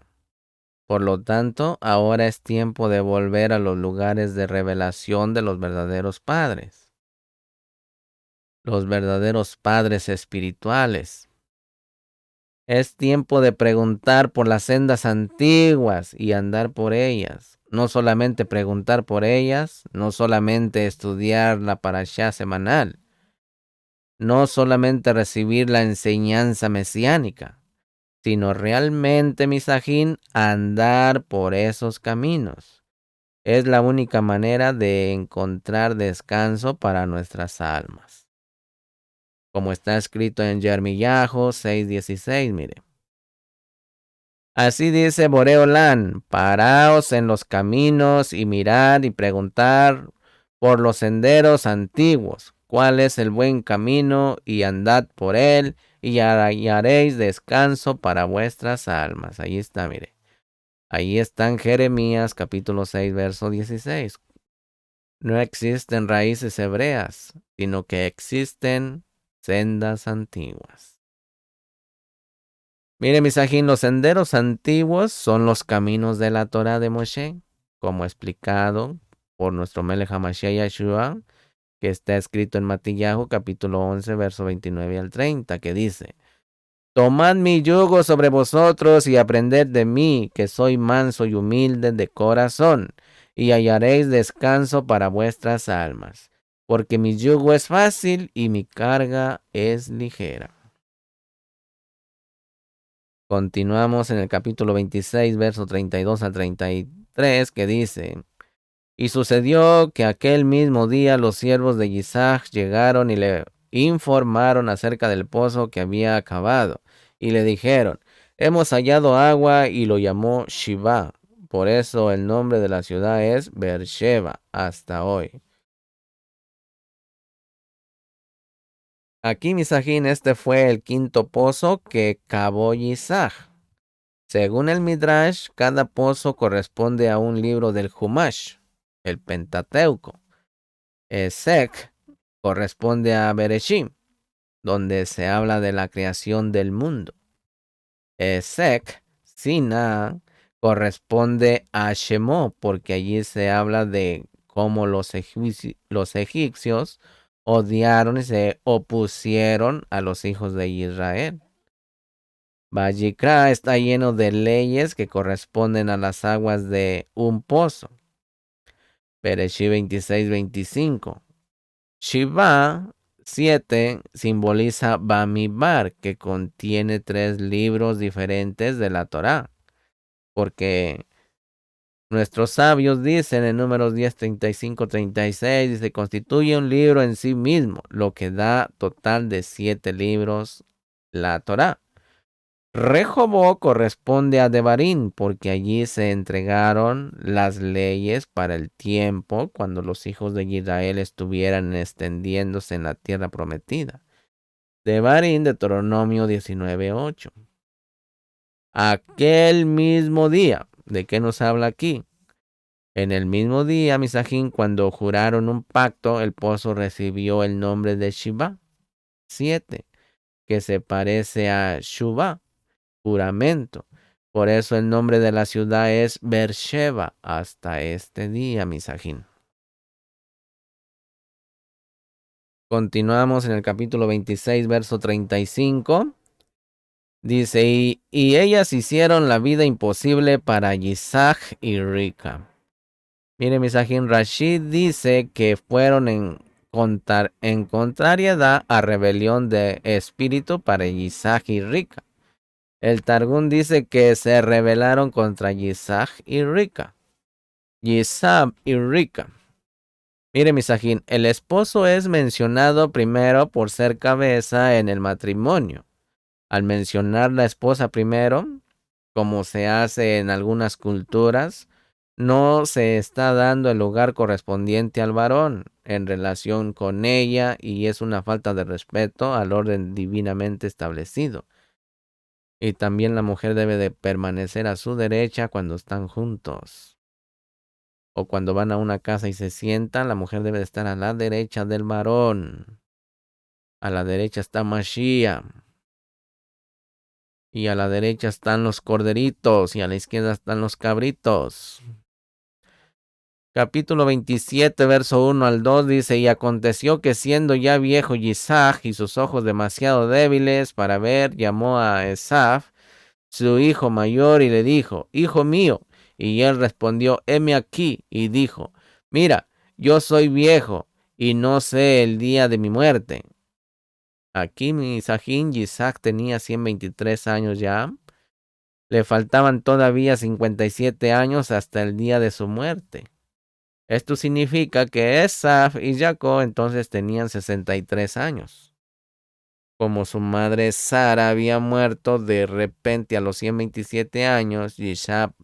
Por lo tanto, ahora es tiempo de volver a los lugares de revelación de los verdaderos padres. Los verdaderos padres espirituales. Es tiempo de preguntar por las sendas antiguas y andar por ellas. No solamente preguntar por ellas, no solamente estudiar la parashá semanal, no solamente recibir la enseñanza mesiánica, sino realmente, Misajín, andar por esos caminos. Es la única manera de encontrar descanso para nuestras almas. Como está escrito en Yermiyahu 6:16, mire. Así dice Boreolán, paraos en los caminos y mirad y preguntad por los senderos antiguos, cuál es el buen camino y andad por él y hallaréis descanso para vuestras almas. Ahí está, mire. Ahí está en Jeremías capítulo 6, verso 16. No existen raíces hebreas, sino que existen sendas antiguas. Mire, Misajín, los senderos antiguos son los caminos de la Torah de Moshe, como explicado por nuestro Melech HaMashiach Yeshua, que está escrito en Matillahu capítulo 11, verso 29 al 30, que dice: Tomad mi yugo sobre vosotros y aprended de mí, que soy manso y humilde de corazón, y hallaréis descanso para vuestras almas, porque mi yugo es fácil y mi carga es ligera. Continuamos en el capítulo 26, verso 32 al 33, que dice: Y sucedió que aquel mismo día los siervos de Isaac llegaron y le informaron acerca del pozo que había acabado, y le dijeron: Hemos hallado agua, y lo llamó Shiva. Por eso el nombre de la ciudad es Beersheba hasta hoy. Aquí, Misajín, este fue el quinto pozo que cavó Isaac. Según el Midrash, cada pozo corresponde a un libro del Humash, el Pentateuco. Ezek corresponde a Bereshit, donde se habla de la creación del mundo. Ezek, Sina, corresponde a Shemó, porque allí se habla de cómo los egipcios odiaron y se opusieron a los hijos de Israel. Vayikra está lleno de leyes que corresponden a las aguas de un pozo. Bereshit 26-25. Shiva 7 simboliza Bamidbar, que contiene 3 libros diferentes de la Torá, porque nuestros sabios dicen en Números 10, 35, 36, dice, constituye un libro en sí mismo, lo que da total de 7 libros la Torá. Rehobó corresponde a Devarim, porque allí se entregaron las leyes para el tiempo cuando los hijos de Israel estuvieran extendiéndose en la tierra prometida. Devarim, Deuteronomio 19:8. Aquel mismo día, ¿de qué nos habla aquí? En el mismo día, Misajín, cuando juraron un pacto, el pozo recibió el nombre de Shiva 7, que se parece a Shuvah, juramento. Por eso el nombre de la ciudad es Beersheba hasta este día, Misajín. Continuamos en el capítulo 26, verso 35. Dice, y ellas hicieron la vida imposible para Isaac y Rica. Mire, Misajín, Rashid dice que fueron en contrariedad a rebelión de espíritu para Isaac y Rica. El Targum dice que se rebelaron contra Isaac y Rica. Isaac y Rica. Mire, Misajín, el esposo es mencionado primero por ser cabeza en el matrimonio. Al mencionar la esposa primero, como se hace en algunas culturas, no se está dando el lugar correspondiente al varón en relación con ella y es una falta de respeto al orden divinamente establecido. Y también la mujer debe de permanecer a su derecha cuando están juntos. O cuando van a una casa y se sientan, la mujer debe de estar a la derecha del varón. A la derecha está Mashiach. Y a la derecha están los corderitos y a la izquierda están los cabritos. Capítulo 27, verso 1 al 2 dice, y aconteció que siendo ya viejo Isaac y sus ojos demasiado débiles para ver, llamó a Esaf, su hijo mayor, y le dijo, hijo mío. Y él respondió, heme aquí, y dijo, mira, yo soy viejo, y no sé el día de mi muerte. Aquí Misajín, Isaac tenía 123 años ya. Le faltaban todavía 57 años hasta el día de su muerte. Esto significa que Esaf y Jacob entonces tenían 63 años. Como su madre Sara había muerto de repente a los 127 años, Isaac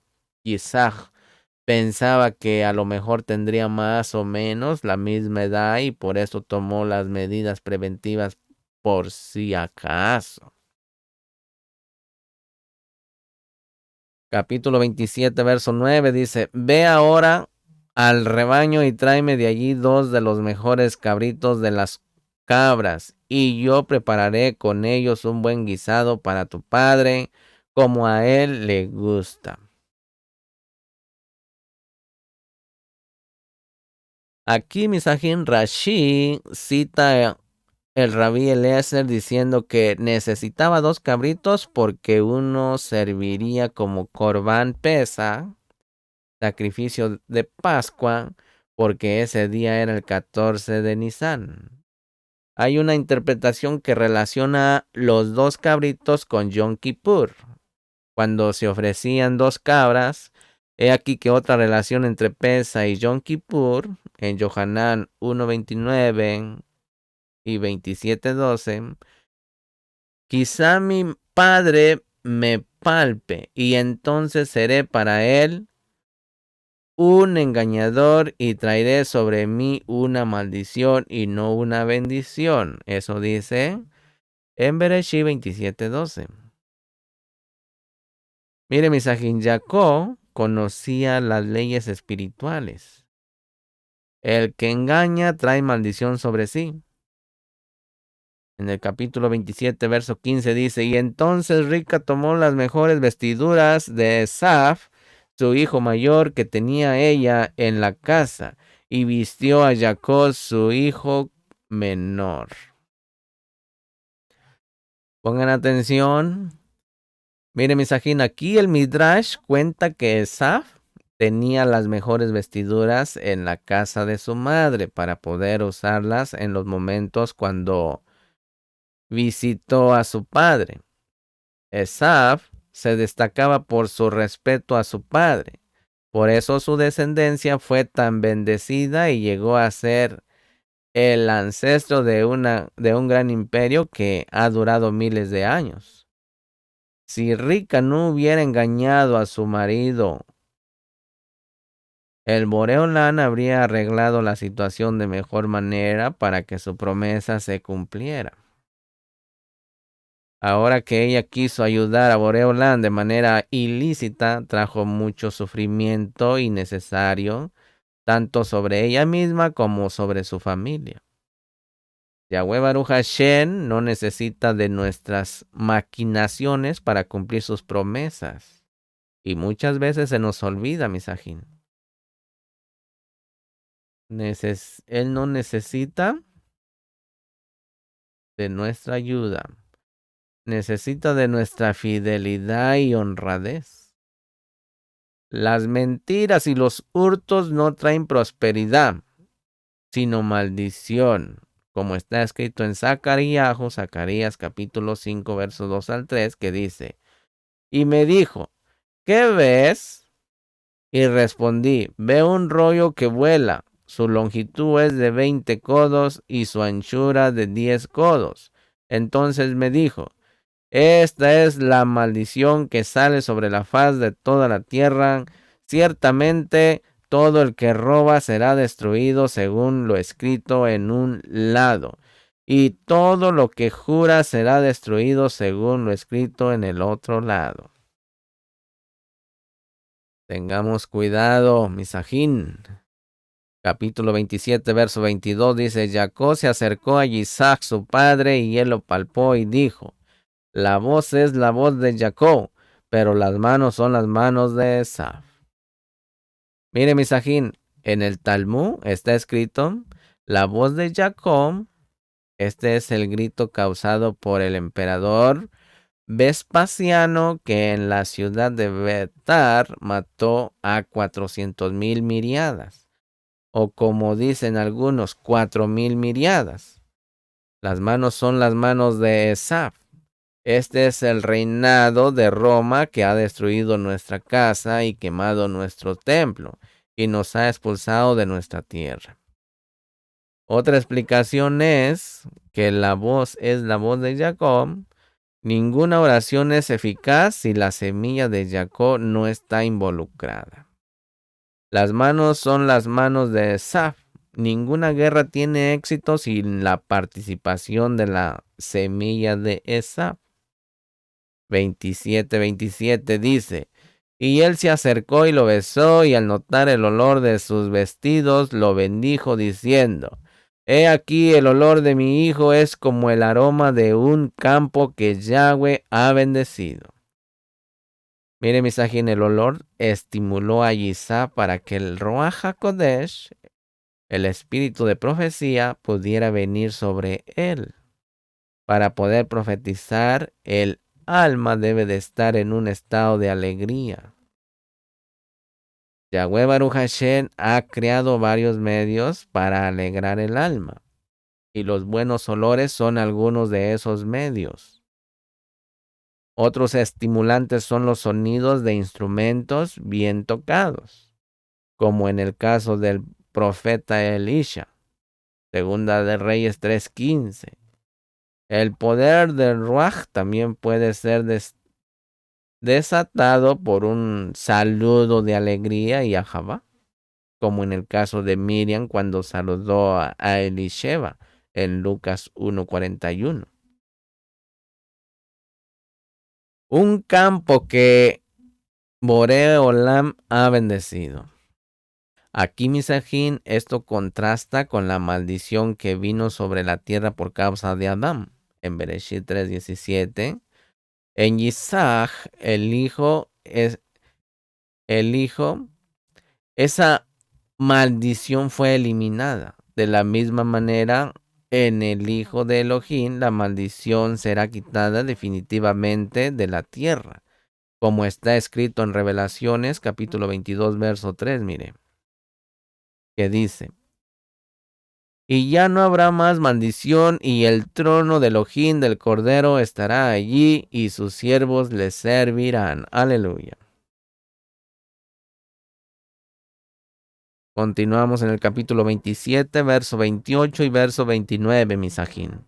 pensaba que a lo mejor tendría más o menos la misma edad y por eso tomó las medidas preventivas por si acaso. Capítulo 27, verso 9 dice, ve ahora al rebaño y tráeme de allí 2 de los mejores cabritos de las cabras, y yo prepararé con ellos un buen guisado para tu padre, como a él le gusta. Aquí Misajín Rashi cita el rabí Eliezer diciendo que necesitaba 2 cabritos porque uno serviría como Corbán Pesa, sacrificio de Pascua, porque ese día era el 14 de Nisan. Hay una interpretación que relaciona los 2 cabritos con Yom Kippur, cuando se ofrecían 2 cabras. He aquí que otra relación entre Pesa y Yom Kippur, en Yohanan 1:29 y 27:12. Quizá mi padre me palpe, y entonces seré para él un engañador, y traeré sobre mí una maldición y no una bendición. Eso dice en Bereshit 27:12. Mire, Misajín, Jacob conocía las leyes espirituales. El que engaña trae maldición sobre sí. En el capítulo 27, verso 15 dice, y entonces Rica tomó las mejores vestiduras de Esaf, su hijo mayor, que tenía ella en la casa, y vistió a Jacob, su hijo menor. Pongan atención. Miren, Misajín, aquí el Midrash cuenta que Esaf tenía las mejores vestiduras en la casa de su madre para poder usarlas en los momentos cuando visitó a su padre. Esaf se destacaba por su respeto a su padre. Por eso su descendencia fue tan bendecida y llegó a ser el ancestro de un gran imperio que ha durado miles de años. Si Rica no hubiera engañado a su marido, el Boreolán habría arreglado la situación de mejor manera para que su promesa se cumpliera. Ahora que ella quiso ayudar a Boreolán de manera ilícita, trajo mucho sufrimiento innecesario, tanto sobre ella misma como sobre su familia. Yahweh Baruch Hashem no necesita de nuestras maquinaciones para cumplir sus promesas. Y muchas veces se nos olvida, Misajín. Él no necesita de nuestra ayuda. Necesita de nuestra fidelidad y honradez. Las mentiras y los hurtos no traen prosperidad, sino maldición, como está escrito en Zacarías capítulo 5, versos 2 al 3, que dice, y me dijo, ¿qué ves? Y respondí, veo un rollo que vuela, su longitud es de 20 codos y su anchura de 10 codos. Entonces me dijo, esta es la maldición que sale sobre la faz de toda la tierra. Ciertamente todo el que roba será destruido según lo escrito en un lado, y todo lo que jura será destruido según lo escrito en el otro lado. Tengamos cuidado, Misajín. Capítulo 27, verso 22 dice, Jacob se acercó a Isaac su padre y él lo palpó y dijo, la voz es la voz de Jacob, pero las manos son las manos de Esaf. Mire, Misajín, en el Talmud está escrito, la voz de Jacob, este es el grito causado por el emperador Vespasiano, que en la ciudad de Betar mató a 400,000 miriadas, o como dicen algunos, 4,000 miriadas. Las manos son las manos de Esaf. Este es el reinado de Roma que ha destruido nuestra casa y quemado nuestro templo, y nos ha expulsado de nuestra tierra. Otra explicación es que la voz es la voz de Jacob. Ninguna oración es eficaz si la semilla de Jacob no está involucrada. Las manos son las manos de Esaf. Ninguna guerra tiene éxito sin la participación de la semilla de Esaf. 27:27 dice, y él se acercó y lo besó, y al notar el olor de sus vestidos, lo bendijo diciendo, he aquí el olor de mi hijo es como el aroma de un campo que Yahweh ha bendecido. Mire, Misajín, el olor estimuló a Isaac para que el Ruach HaKodesh, el espíritu de profecía, pudiera venir sobre él. Para poder profetizar, el alma debe de estar en un estado de alegría. Yahweh Baruch Hashem ha creado varios medios para alegrar el alma, y los buenos olores son algunos de esos medios. Otros estimulantes son los sonidos de instrumentos bien tocados, como en el caso del profeta Elisha, Segunda de Reyes 3:15. El poder del Ruach también puede ser desatado por un saludo de alegría y ajabá, como en el caso de Miriam cuando saludó a Elisheba en Lucas 1:41. Un campo que Boré Olam ha bendecido. Aquí, Misajín, esto contrasta con la maldición que vino sobre la tierra por causa de Adán. En Bereshit 3:17, en Isaac, el hijo, esa maldición fue eliminada. De la misma manera, en el hijo de Elohim, la maldición será quitada definitivamente de la tierra, como está escrito en Revelaciones, capítulo 22, verso 3, mire, que dice: y ya no habrá más maldición, y el trono de Elohim del Cordero estará allí, y sus siervos le servirán. Aleluya. Continuamos en el capítulo 27, verso 28 y verso 29, Misajín.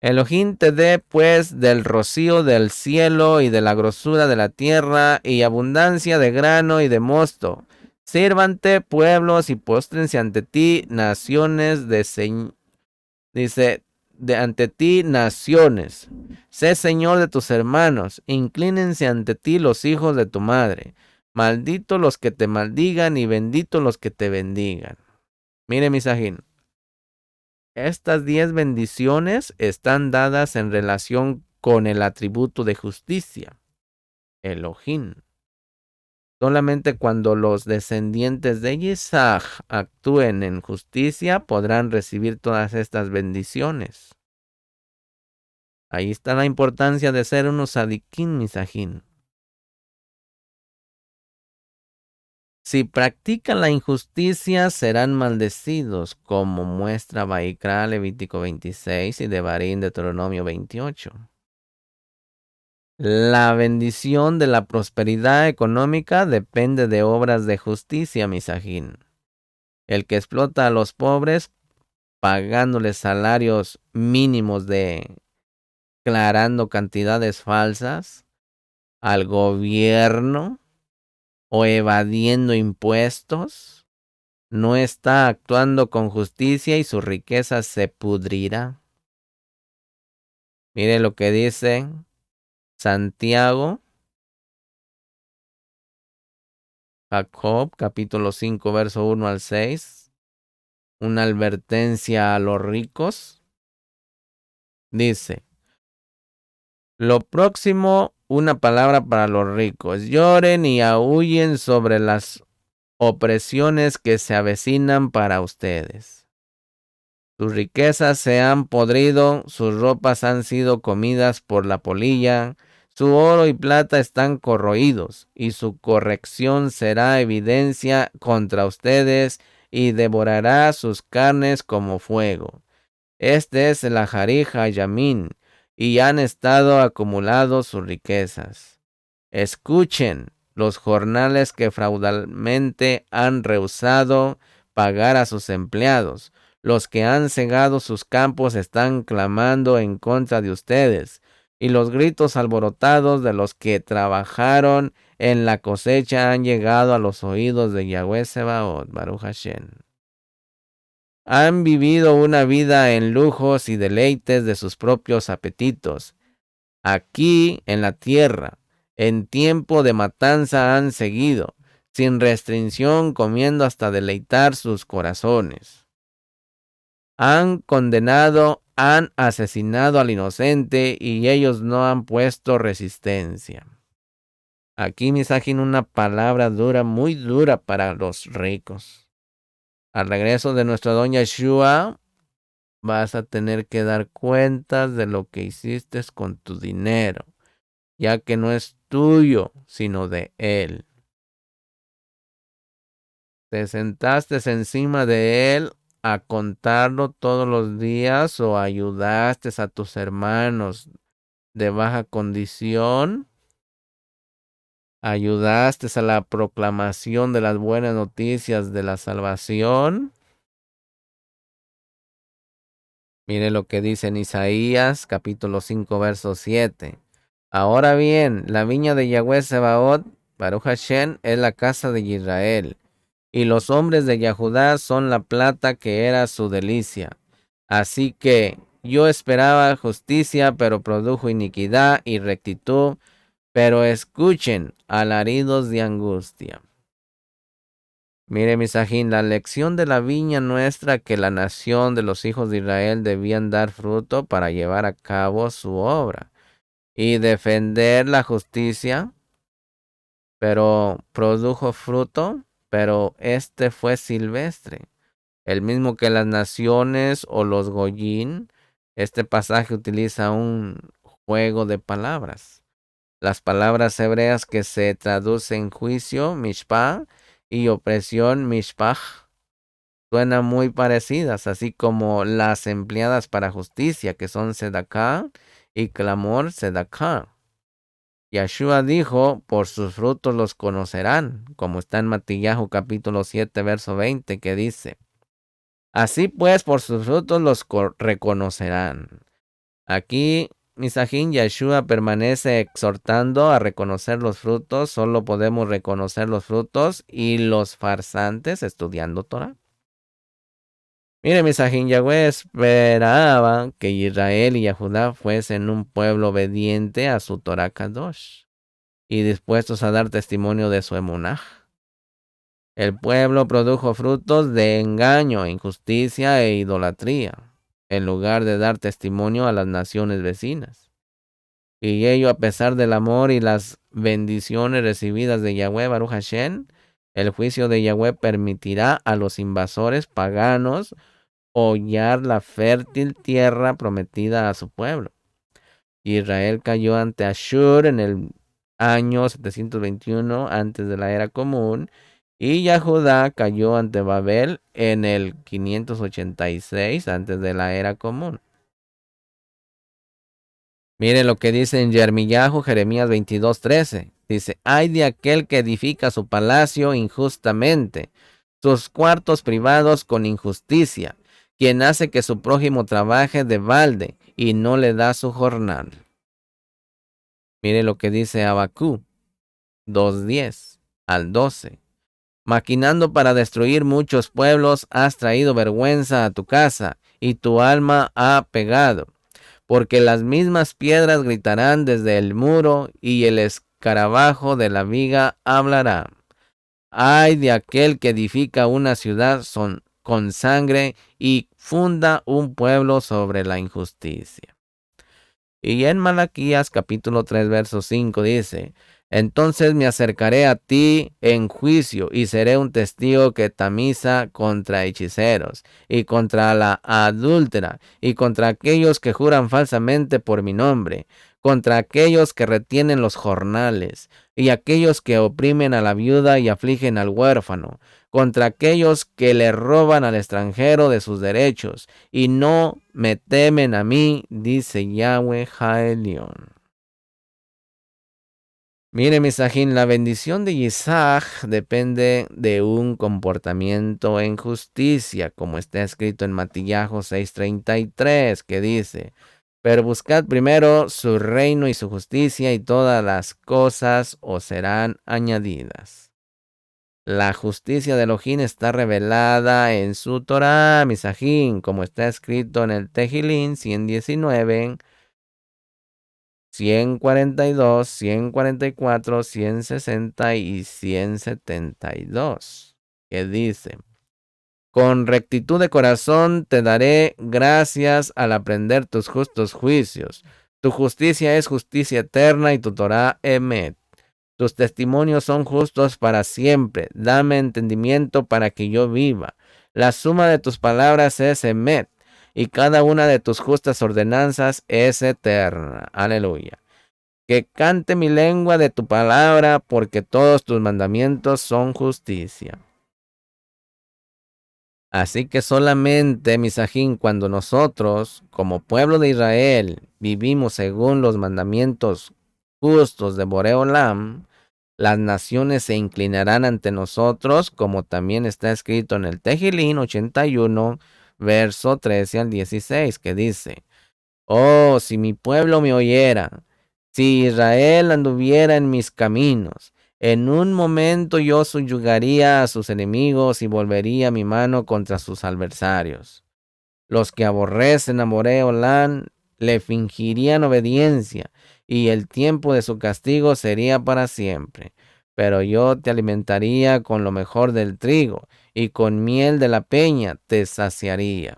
Elohim te dé, pues, del rocío del cielo y de la grosura de la tierra, y abundancia de grano y de mosto. Sírvante pueblos y póstrense ante ti naciones dice, de ante ti naciones. Sé señor de tus hermanos, inclínense ante ti los hijos de tu madre. Maldito los que te maldigan y bendito los que te bendigan. Mire, Misajín, estas 10 bendiciones están dadas en relación con el atributo de justicia, Elohim. Solamente cuando los descendientes de Isaac actúen en justicia podrán recibir todas estas bendiciones. Ahí está la importancia de ser unos sadiquín, misajín. Si practican la injusticia, serán maldecidos, como muestra Baikra, Levítico 26 y Devarim, Deuteronomio 28. La bendición de la prosperidad económica depende de obras de justicia, misajín. El que explota a los pobres, pagándoles salarios mínimos declarando cantidades falsas al gobierno o evadiendo impuestos, no está actuando con justicia y su riqueza se pudrirá. Mire lo que dice Santiago, Jacob, capítulo 5, verso 1 al 6, una advertencia a los ricos. Dice: lo próximo, una palabra para los ricos. Lloren y aúllen sobre las opresiones que se avecinan para ustedes. Sus riquezas se han podrido, sus ropas han sido comidas por la polilla, su oro y plata están corroídos, y su corrección será evidencia contra ustedes, y devorará sus carnes como fuego. Este es el Ajarij Hayamín, y han estado acumulados sus riquezas. Escuchen los jornales que fraudulentamente han rehusado pagar a sus empleados. Los que han cegado sus campos están clamando en contra de ustedes, y los gritos alborotados de los que trabajaron en la cosecha han llegado a los oídos de Yahweh Sebaot, Baruch Hashem. Han vivido una vida en lujos y deleites de sus propios apetitos. Aquí en la tierra, en tiempo de matanza han seguido, sin restricción, comiendo hasta deleitar sus corazones. Han condenado, han asesinado al inocente y ellos no han puesto resistencia. Aquí, misajín, una palabra dura, muy dura para los ricos. Al regreso de nuestra doña Shua, vas a tener que dar cuentas de lo que hiciste con tu dinero, ya que no es tuyo, sino de Él. ¿Te sentaste encima de Él a contarlo todos los días o ayudaste a tus hermanos de baja condición? ¿Ayudaste a la proclamación de las buenas noticias de la salvación? Mire lo que dice en Isaías, capítulo 5, verso 7. Ahora bien, la viña de Yahweh Sebaot, Baruch Hashem, es la casa de Israel, y los hombres de Yahudá son la plata que era su delicia. Así que yo esperaba justicia, pero produjo iniquidad y rectitud, pero escuchen alaridos de angustia. Mire, Misajín, la lección de la viña nuestra que la nación de los hijos de Israel debían dar fruto para llevar a cabo su obra y defender la justicia, pero produjo fruto, pero este fue silvestre, el mismo que las naciones o los goyín. Este pasaje utiliza un juego de palabras. Las palabras hebreas que se traducen juicio, mishpah, y opresión, mishpach, suenan muy parecidas, así como las empleadas para justicia, que son sedaká y clamor, sedaká. Yeshua dijo, por sus frutos los conocerán, como está en Matillahu capítulo 7, verso 20, que dice, así pues por sus frutos los reconocerán. Aquí, Misajín, Yeshua permanece exhortando a reconocer los frutos. Solo podemos reconocer los frutos y los farsantes estudiando Torah. Mire, Misajín, Yahweh esperaba que Israel y Judá fuesen un pueblo obediente a su Torah Kadosh y dispuestos a dar testimonio de su emunah. El pueblo produjo frutos de engaño, injusticia e idolatría, en lugar de dar testimonio a las naciones vecinas. Y ello a pesar del amor y las bendiciones recibidas de Yahweh Baruch Hashem, el juicio de Yahweh permitirá a los invasores paganos hollar la fértil tierra prometida a su pueblo. Israel cayó ante Ashur en el año 721 antes de la era común, y Yahudá cayó ante Babel en el 586 antes de la era común. Miren lo que dice en Jeremías 22:13. Dice, ay de aquel que edifica su palacio injustamente, sus cuartos privados con injusticia, quien hace que su prójimo trabaje de balde y no le da su jornal. Mire lo que dice Abacú 2:10 al 12. Maquinando para destruir muchos pueblos, has traído vergüenza a tu casa, y tu alma ha pegado. Porque las mismas piedras gritarán desde el muro, y el escarabajo de la viga hablará. Ay de aquel que edifica una ciudad con sangre y funda un pueblo sobre la injusticia. Y en Malaquías capítulo 3 verso 5 dice, entonces me acercaré a ti en juicio y seré un testigo que tamiza contra hechiceros y contra la adúltera y contra aquellos que juran falsamente por mi nombre, contra aquellos que retienen los jornales y aquellos que oprimen a la viuda y afligen al huérfano, contra aquellos que le roban al extranjero de sus derechos y no me temen a mí, dice Yahweh Jaelión. Mire, Misajín, la bendición de Isaac depende de un comportamiento en justicia, como está escrito en Matillahu 6:33, que dice, pero buscad primero su reino y su justicia, y todas las cosas os serán añadidas. La justicia de Elohim está revelada en su Torah, Misajín, como está escrito en el Tejilín 119, 142, 144, 160 y 172, que dice, con rectitud de corazón te daré gracias al aprender tus justos juicios. Tu justicia es justicia eterna y tu Torah emet. Tus testimonios son justos para siempre. Dame entendimiento para que yo viva. La suma de tus palabras es emet. y cada una de tus justas ordenanzas es eterna. Aleluya. Que cante mi lengua de tu palabra, porque todos tus mandamientos son justicia. Así que solamente, Misajín, cuando nosotros, como pueblo de Israel, vivimos según los mandamientos justos de Boreolam, las naciones se inclinarán ante nosotros, como también está escrito en el Tejilín 81, verso 13 al 16, que dice: Oh, si mi pueblo me oyera, si Israel anduviera en mis caminos, en un momento yo subyugaría a sus enemigos y volvería mi mano contra sus adversarios. Los que aborrecen a Boreolán le fingirían obediencia, y el tiempo de su castigo sería para siempre. Pero yo te alimentaría con lo mejor del trigo, y con miel de la peña te saciaría.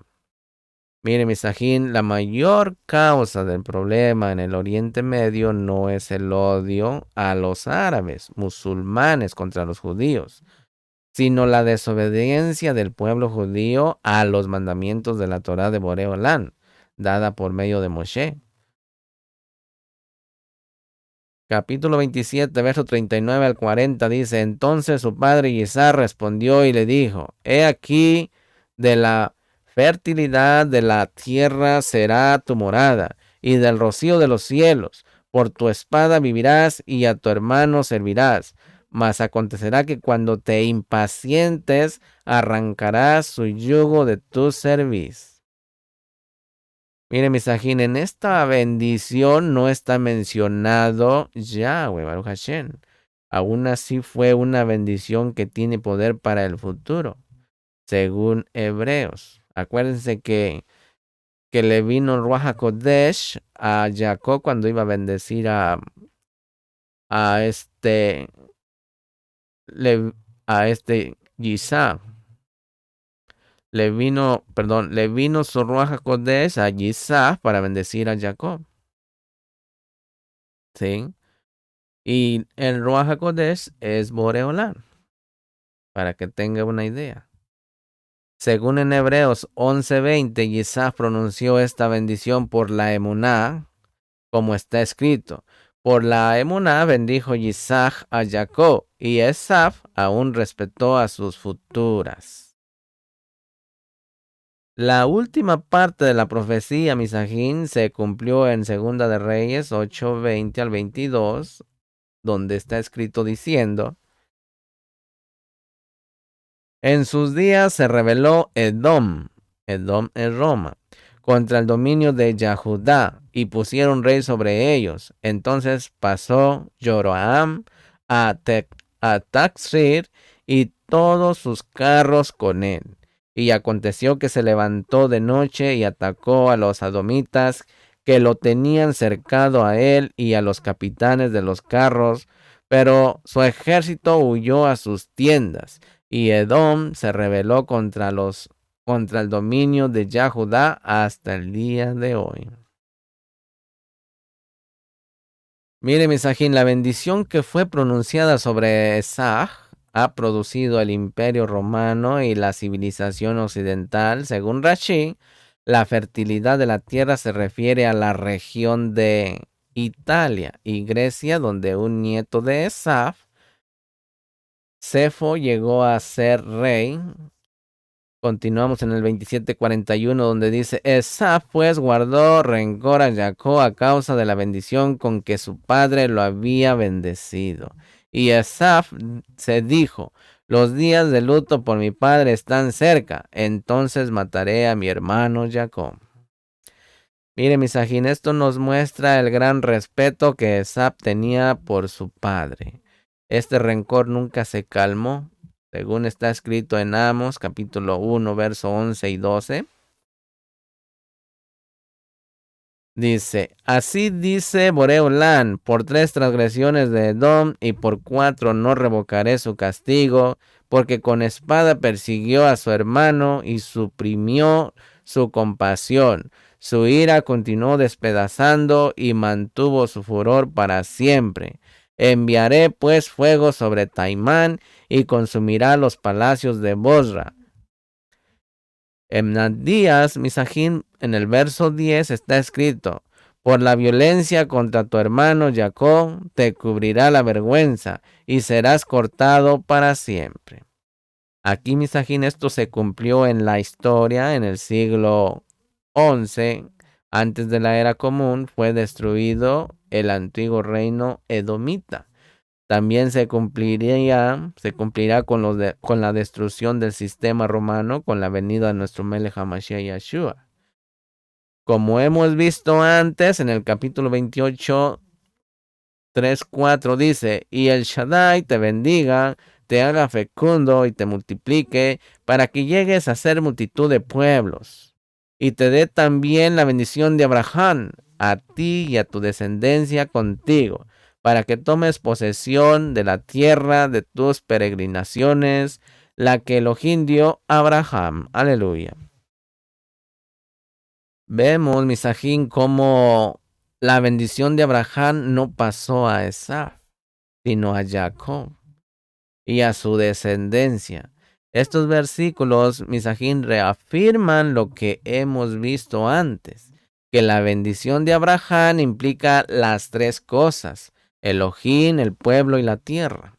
Mire, Misajín, la mayor causa del problema en el Oriente Medio no es el odio a los árabes, musulmanes contra los judíos, sino la desobediencia del pueblo judío a los mandamientos de la Torá de Boreolán, dada por medio de Moshe. Capítulo 27, verso 39 al 40 dice: Entonces su padre Isaac respondió y le dijo: He aquí, de la fertilidad de la tierra será tu morada, y del rocío de los cielos. Por tu espada vivirás y a tu hermano servirás. Mas acontecerá que cuando te impacientes, arrancarás su yugo de tu cerviz. Mire, Misajín, en esta bendición no está mencionado Yahweh, Baruch Hashem. Aún así fue una bendición que tiene poder para el futuro, según Hebreos. Acuérdense que le vino el Ruach HaKodesh a Jacob cuando iba a bendecir a Isaac. Le vino su Ruach HaKodesh a Isaac para bendecir a Jacob. ¿Sí? Y el Ruach HaKodesh es Boreolán, para que tenga una idea. Según en Hebreos 11:20, Isaac pronunció esta bendición por la emuná, como está escrito: por la emuná bendijo Isaac a Jacob, y Esaf aún respetó a sus futuras. La última parte de la profecía, Misajín, se cumplió en Segunda de Reyes 8:20 al 22, donde está escrito diciendo: En sus días se rebeló Edom es Roma, contra el dominio de Yahudá, y pusieron rey sobre ellos. Entonces pasó Joroam a Taxir y todos sus carros con él. Y aconteció que se levantó de noche y atacó a los adomitas que lo tenían cercado a él y a los capitanes de los carros, pero su ejército huyó a sus tiendas. Y Edom se rebeló contra el dominio de Yahudá hasta el día de hoy. Mire, Misajín, la bendición que fue pronunciada sobre Esaj ha producido el imperio romano y la civilización occidental. Según Rashi, la fertilidad de la tierra se refiere a la región de Italia y Grecia, donde un nieto de Esaf, Cefo, llegó a ser rey. Continuamos en el 27:41, donde dice: Esaf pues guardó rencor a Jacob a causa de la bendición con que su padre lo había bendecido. Y Esaf se dijo: los días de luto por mi padre están cerca, entonces mataré a mi hermano Jacob. Mire, Misajín, esto nos muestra el gran respeto que Esaf tenía por su padre. Este rencor nunca se calmó, según está escrito en Amos, capítulo 1, verso 11 y 12. Dice: así dice Boreolán, por 3 transgresiones de Edom y por 4 no revocaré su castigo, porque con espada persiguió a su hermano y suprimió su compasión. Su ira continuó despedazando y mantuvo su furor para siempre. Enviaré pues fuego sobre Taimán y consumirá los palacios de Bosra. En Abdías, Misajín, en el verso 10 está escrito: por la violencia contra tu hermano Jacob te cubrirá la vergüenza y serás cortado para siempre. Aquí, Misajín, esto se cumplió en la historia en el siglo XI. Antes de la era común fue destruido el antiguo reino edomita. También se cumplirá con la destrucción del sistema romano con la venida de nuestro Melech HaMashiach Yeshua. Como hemos visto antes, en el capítulo 28, 3:4 dice: y el Shaddai te bendiga, te haga fecundo y te multiplique, para que llegues a ser multitud de pueblos. Y te dé también la bendición de Abraham, a ti y a tu descendencia contigo, para que tomes posesión de la tierra de tus peregrinaciones, la que Elohim dio a Abraham. Aleluya. Vemos, Misajín, cómo la bendición de Abraham no pasó a Esaf, sino a Jacob y a su descendencia. Estos versículos, Misajín, reafirman lo que hemos visto antes, que la bendición de Abraham implica las tres cosas: Elohim, el pueblo y la tierra.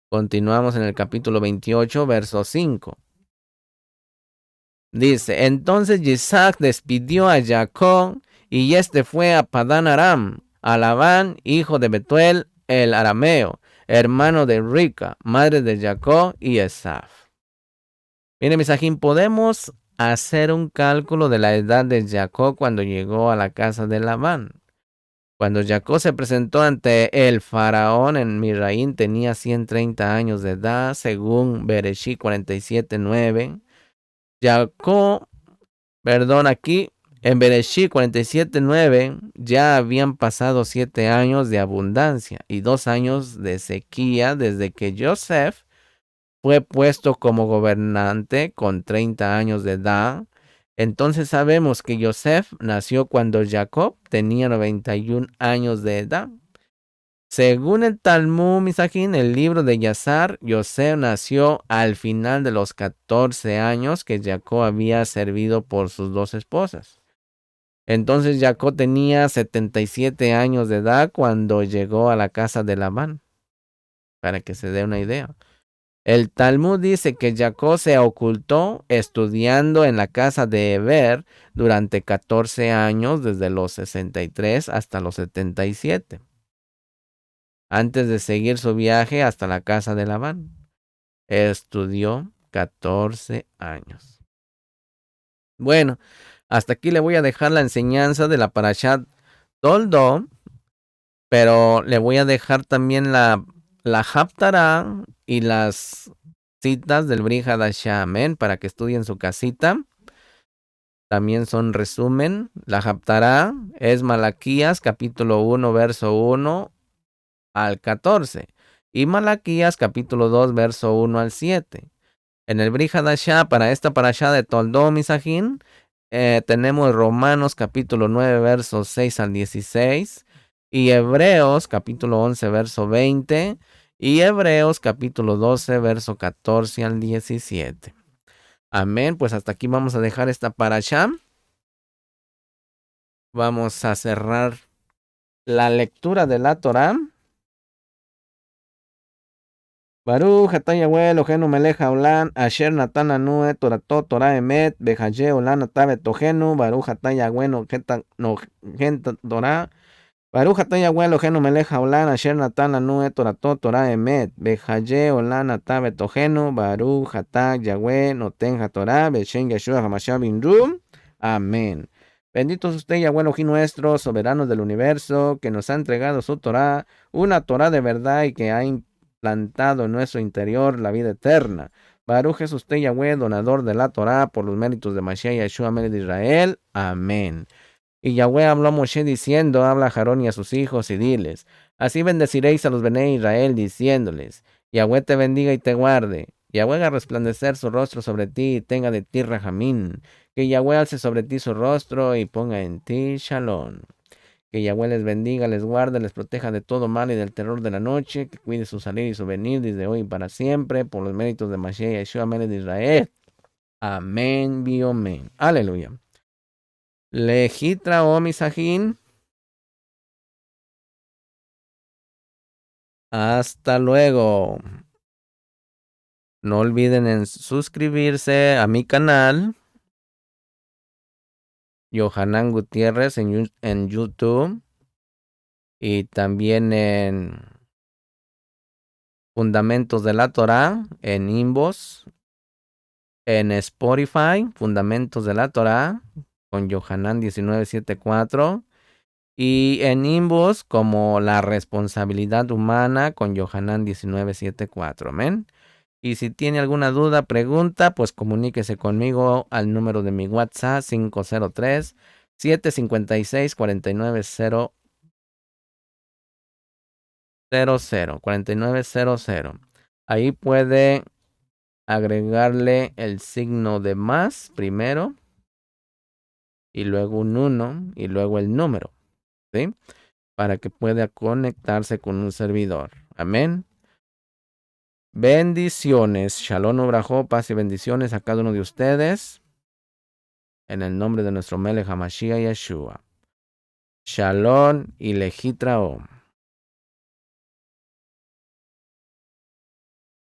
Continuamos en el capítulo 28, verso 5. Dice: entonces Isaac despidió a Jacob y este fue a Padán Aram, a Labán, hijo de Betuel el arameo, hermano de Rica, madre de Jacob y Esaf. Mire, Misajín, podemos hacer un cálculo de la edad de Jacob cuando llegó a la casa de Labán. Cuando Jacob se presentó ante el faraón en Misraín, tenía 130 años de edad, según Bereshit 47:9. Aquí en Bereshit 47:9 ya habían pasado 7 años de abundancia y 2 años de sequía desde que Joseph fue puesto como gobernante con 30 años de edad. Entonces sabemos que Joseph nació cuando Jacob tenía 91 años de edad. Según el Talmud Misajín, el libro de Yazar, Joseph nació al final de los 14 años que Jacob había servido por sus 2 esposas. Entonces Jacob tenía 77 años de edad cuando llegó a la casa de Labán, para que se dé una idea. El Talmud dice que Jacob se ocultó estudiando en la casa de Eber durante 14 años, desde los 63 hasta los 77. Antes de seguir su viaje hasta la casa de Labán. Estudió 14 años. Bueno, hasta aquí le voy a dejar la enseñanza de la Parashat Toldó, pero le voy a dejar también la Haftará y las citas del Brit Hadashah, amén, para que estudien su casita. También son resumen. La Haftará es Malaquías capítulo 1, verso 1 al 14. Y Malaquías capítulo 2, verso 1 al 7. En el Brit Hadashah, para esta parashá de Toldó Misajín, tenemos Romanos capítulo 9, versos 6 al 16. Y Hebreos capítulo 11, verso 20. Y Hebreos capítulo 12, verso 14 al 17. Amén. Pues hasta aquí vamos a dejar esta parashá. Vamos a cerrar la lectura de la Torá. Baruch atah Yahweh Eloheinu melech haolam, asher natan lanu et torato Torah emet, behaye olam atah betohenu, Baruch atah Yahweh nohen Torah, Baruch atah Yahweh Eloheinu melech haolam, asher natan lanu et torato Torah emet, behaye olam atah betohenu, Baruch atah Yahweh noten Torah, beshem Yeshua HaMashiach bin Rum. Amén. Bendito es usted, Yahweh Elohim nuestro, soberano del universo, que nos ha entregado su Torah, una Torah de verdad y que ha plantado en nuestro interior la vida eterna. Baruch es usted, Yahweh, donador de la Torah, por los méritos de Mashiach Yeshua, Melech de Israel. Amén. Y Yahweh habló a Moshe diciendo: habla a Aarón y a sus hijos y diles: así bendeciréis a los Bené Israel, diciéndoles: Yahweh te bendiga y te guarde. Yahweh haga resplandecer su rostro sobre ti y tenga de ti rajamín. Que Yahweh alce sobre ti su rostro y ponga en ti shalom. Que Yahweh les bendiga, les guarde, les proteja de todo mal y del terror de la noche. Que cuide su salir y su venir desde hoy y para siempre, por los méritos de Mashiach Yeshua, Melech de Israel. Amén, biomen. Aleluya. Lejitra o misajín. Hasta luego. No olviden en suscribirse a mi canal. Johanan Gutiérrez en YouTube. Y también en Fundamentos de la Torá en Inbox. En Spotify, Fundamentos de la Torá con Johanan 1974. Y en Inbox como La Responsabilidad Humana con Johanan 1974. Amén. Y si tiene alguna duda, pregunta, pues comuníquese conmigo al número de mi WhatsApp 503-756-4900. 4900. Ahí puede agregarle el signo de más primero y luego un 1 y luego el número, ¿sí? Para que pueda conectarse con un servidor. Amén. Bendiciones. Shalom, Obrajo, paz y bendiciones a cada uno de ustedes. En el nombre de nuestro Melech HaMashiach Yeshua. Shalom y Lejitraom.